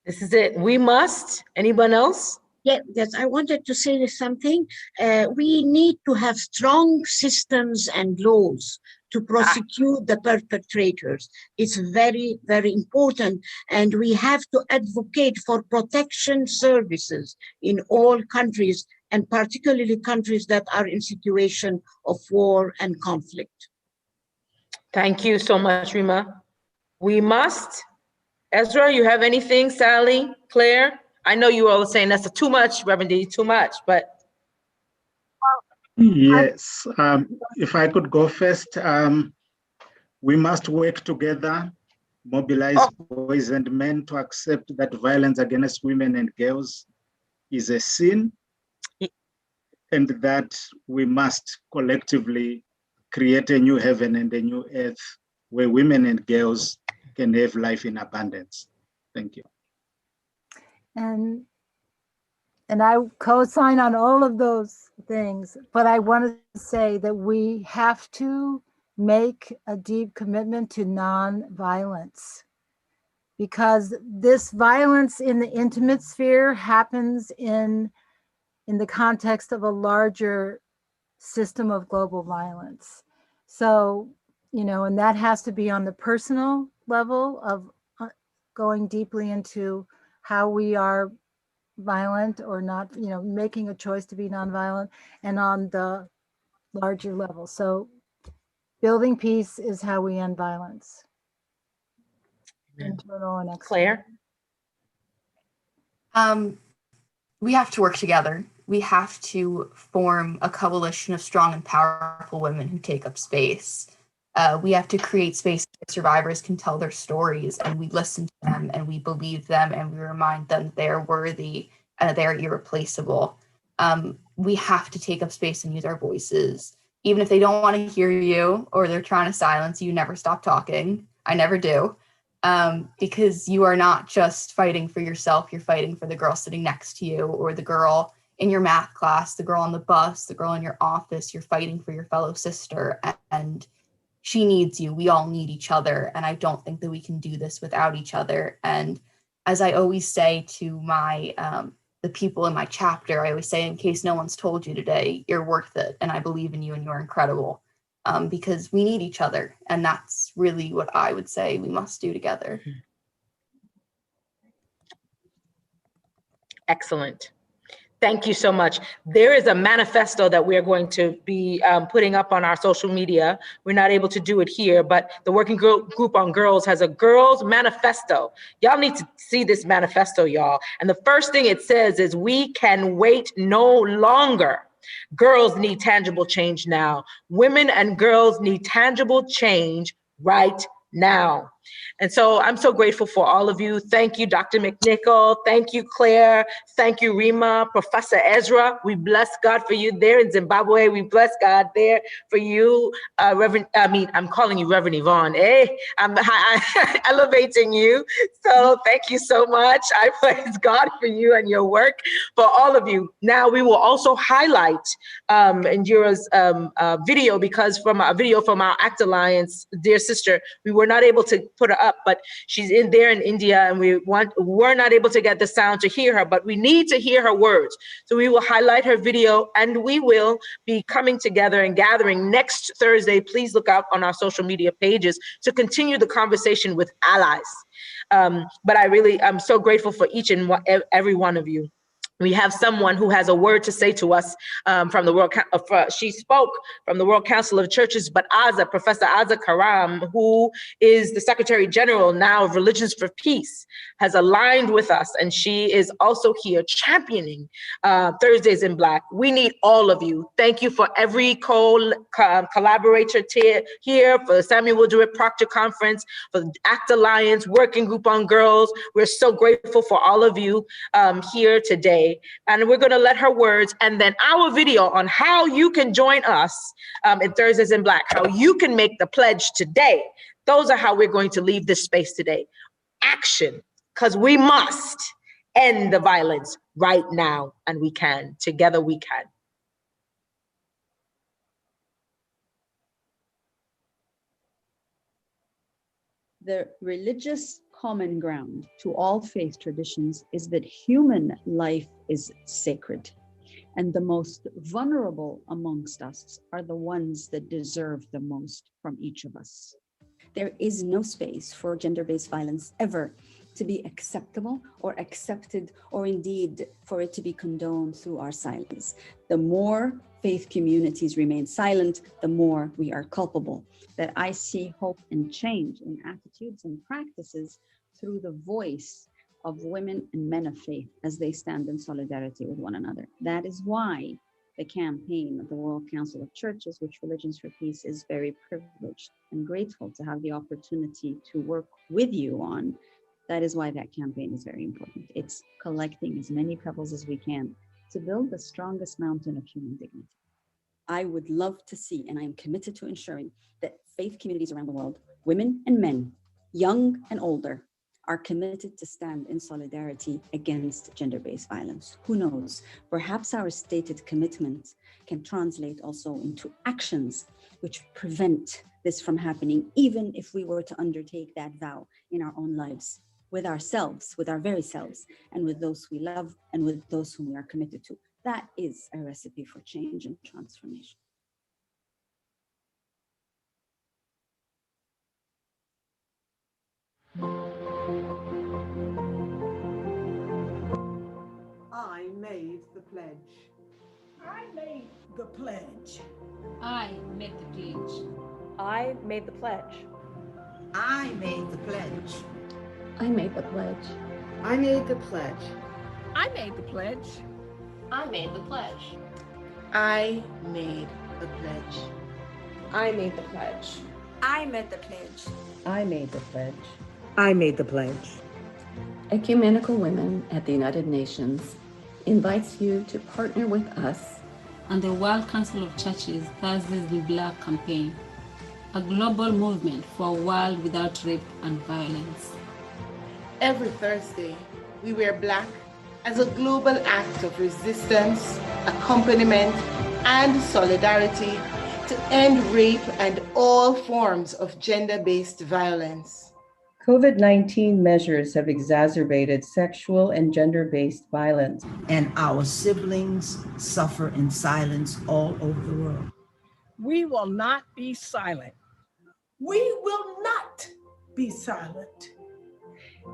This is it. We must. Anyone else? Yes, I wanted to say something. We need to have strong systems and laws to prosecute the perpetrators. It's very, very important. And we have to advocate for protection services in all countries, and particularly countries that are in situation of war and conflict. Thank you so much, Rima. We must. Ezra, you have anything? Sally, Claire? I know you all are saying that's too much, Reverend D, too much, but. Yes, if I could go first, we must work together, mobilize boys and men to accept that violence against women and girls is a sin, and that we must collectively create a new heaven and a new earth where women and girls can have life in abundance. Thank you. And I co-sign on all of those things, but I want to say that we have to make a deep commitment to non-violence, because this violence in the intimate sphere happens in the context of a larger system of global violence. So, and that has to be on the personal level of going deeply into how we are violent or not, making a choice to be nonviolent, and on the larger level. So building peace is how we end violence. Internal and external. Claire? We have to work together. We have to form a coalition of strong and powerful women who take up space. We have to create space where survivors can tell their stories, and we listen to them and we believe them and we remind them that they're worthy and they're irreplaceable. We have to take up space and use our voices. Even if they don't want to hear you or they're trying to silence you, never stop talking. I never do. Because you are not just fighting for yourself, you're fighting for the girl sitting next to you, or the girl in your math class, the girl on the bus, the girl in your office. You're fighting for your fellow sister, and she needs you. We all need each other. And I don't think that we can do this without each other. And as I always say to my the people in my chapter, I always say, in case no one's told you today, you're worth it. And I believe in you and you're incredible. Because we need each other. And that's really what I would say we must do together. Excellent. Thank you so much. There is a manifesto that we're going to be putting up on our social media. We're not able to do it here, but the Working Group on Girls has a girls manifesto. Y'all need to see this manifesto, y'all. And the first thing it says is, we can wait no longer. Girls need tangible change now. Women and girls need tangible change right now. And so I'm so grateful for all of you. Thank you, Dr. Mcnichol. Thank you, Claire. Thank you, Rima. Professor Ezra, we bless God for you there in Zimbabwe. We bless God there for you, I'm calling you Reverend Yvonne. I'm elevating you. So thank you so much. I praise God for you and your work, for all of you. Now we will also highlight Indira's video, because from a video from our ACT Alliance, dear sister, we were not able to put her up, but she's in India, and we're not able to get the sound to hear her, but we need to hear her words. So we will highlight her video, and we will be coming together and gathering next Thursday. Please look out on our social media pages to continue the conversation with allies. But I'm so grateful for each and every one of you. We have someone who has a word to say to us from the she spoke from the World Council of Churches, but Professor Azza Karam, who is the Secretary General now of Religions for Peace, has aligned with us, and she is also here championing Thursdays in Black. We need all of you. Thank you for every collaborator here, for the Samuel DeWitt Proctor Conference, for the ACT Alliance, Working Group on Girls. We're so grateful for all of you here today. And we're going to let her words and then our video on how you can join us in Thursdays in Black, how you can make the pledge today. Those are how we're going to leave this space today. Action, because we must end the violence right now, and we can. Together we can. The religious common ground to all faith traditions is that human life is sacred, and the most vulnerable amongst us are the ones that deserve the most from each of us. There is no space for gender-based violence ever to be acceptable or accepted, or indeed for it to be condoned through our silence. The more faith communities remain silent, the more we are culpable. That I see hope and change in attitudes and practices through the voice of women and men of faith as they stand in solidarity with one another. That is why the campaign of the World Council of Churches, which Religions for Peace is very privileged and grateful to have the opportunity to work with you on. That is why that campaign is very important. It's collecting as many pebbles as we can to build the strongest mountain of human dignity. I would love to see, and I am committed to ensuring that faith communities around the world, women and men, young and older, are committed to stand in solidarity against gender-based violence. Who knows, perhaps our stated commitment can translate also into actions which prevent this from happening, even if we were to undertake that vow in our own lives, with ourselves, with our very selves, and with those we love, and with those whom we are committed to. That is a recipe for change and transformation. I made the pledge. I made the pledge. I made the pledge. I made the pledge. I made the pledge. I made the pledge. I made the pledge. I made the pledge. I made the pledge. I made the pledge. I made the pledge. I made the pledge. I made the pledge. I made the pledge. Ecumenical Women at the United Nations invites you to partner with us on the World Council of Churches Thursdays in Black campaign, a global movement for a world without rape and violence. Every Thursday, we wear black as a global act of resistance, accompaniment, and solidarity to end rape and all forms of gender-based violence. COVID-19 measures have exacerbated sexual and gender-based violence. And our siblings suffer in silence all over the world. We will not be silent. We will not be silent.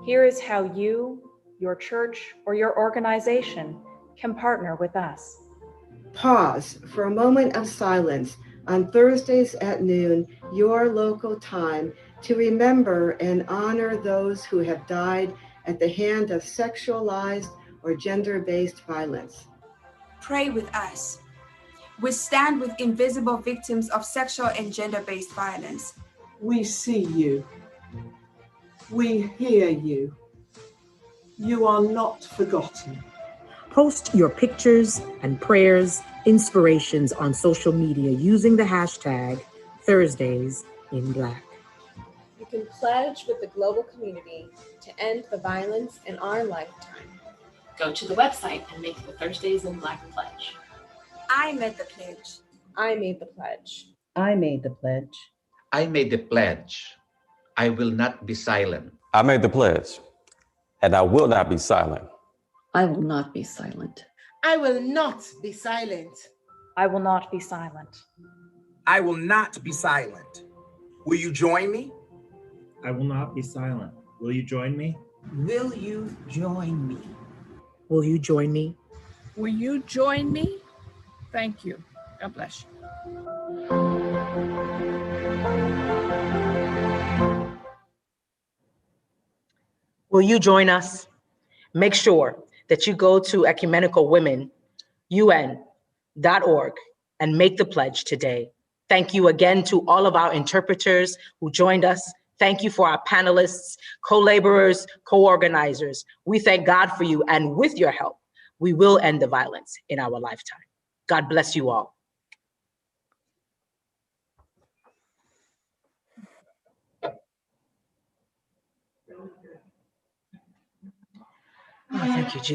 Here is how you, your church, or your organization can partner with us. Pause for a moment of silence on Thursdays at noon, your local time, to remember and honor those who have died at the hand of sexualized or gender-based violence. Pray with us. We stand with invisible victims of sexual and gender-based violence. We see you. We hear you. You are not forgotten. Post your pictures and prayers, inspirations on social media using the hashtag Thursdays in Black. You can pledge with the global community to end the violence in our lifetime. Go to the website and make the Thursdays in Black pledge. I made the pledge. I made the pledge. I made the pledge. I made the pledge. I will not be silent. I made the pledge, and I will not be silent. I will not be silent. I will not be silent. I will not be silent. I will not be silent. Will you join me? I will not be silent. Will you join me? Will you join me? Will you join me? Will you join me? Thank you. God bless you. Will you join us? Make sure that you go to ecumenicalwomen.un.org and make the pledge today. Thank you again to all of our interpreters who joined us. Thank you for our panelists, co-laborers, co-organizers. We thank God for you, and with your help, we will end the violence in our lifetime. God bless you all. Oh, thank you, Jesus.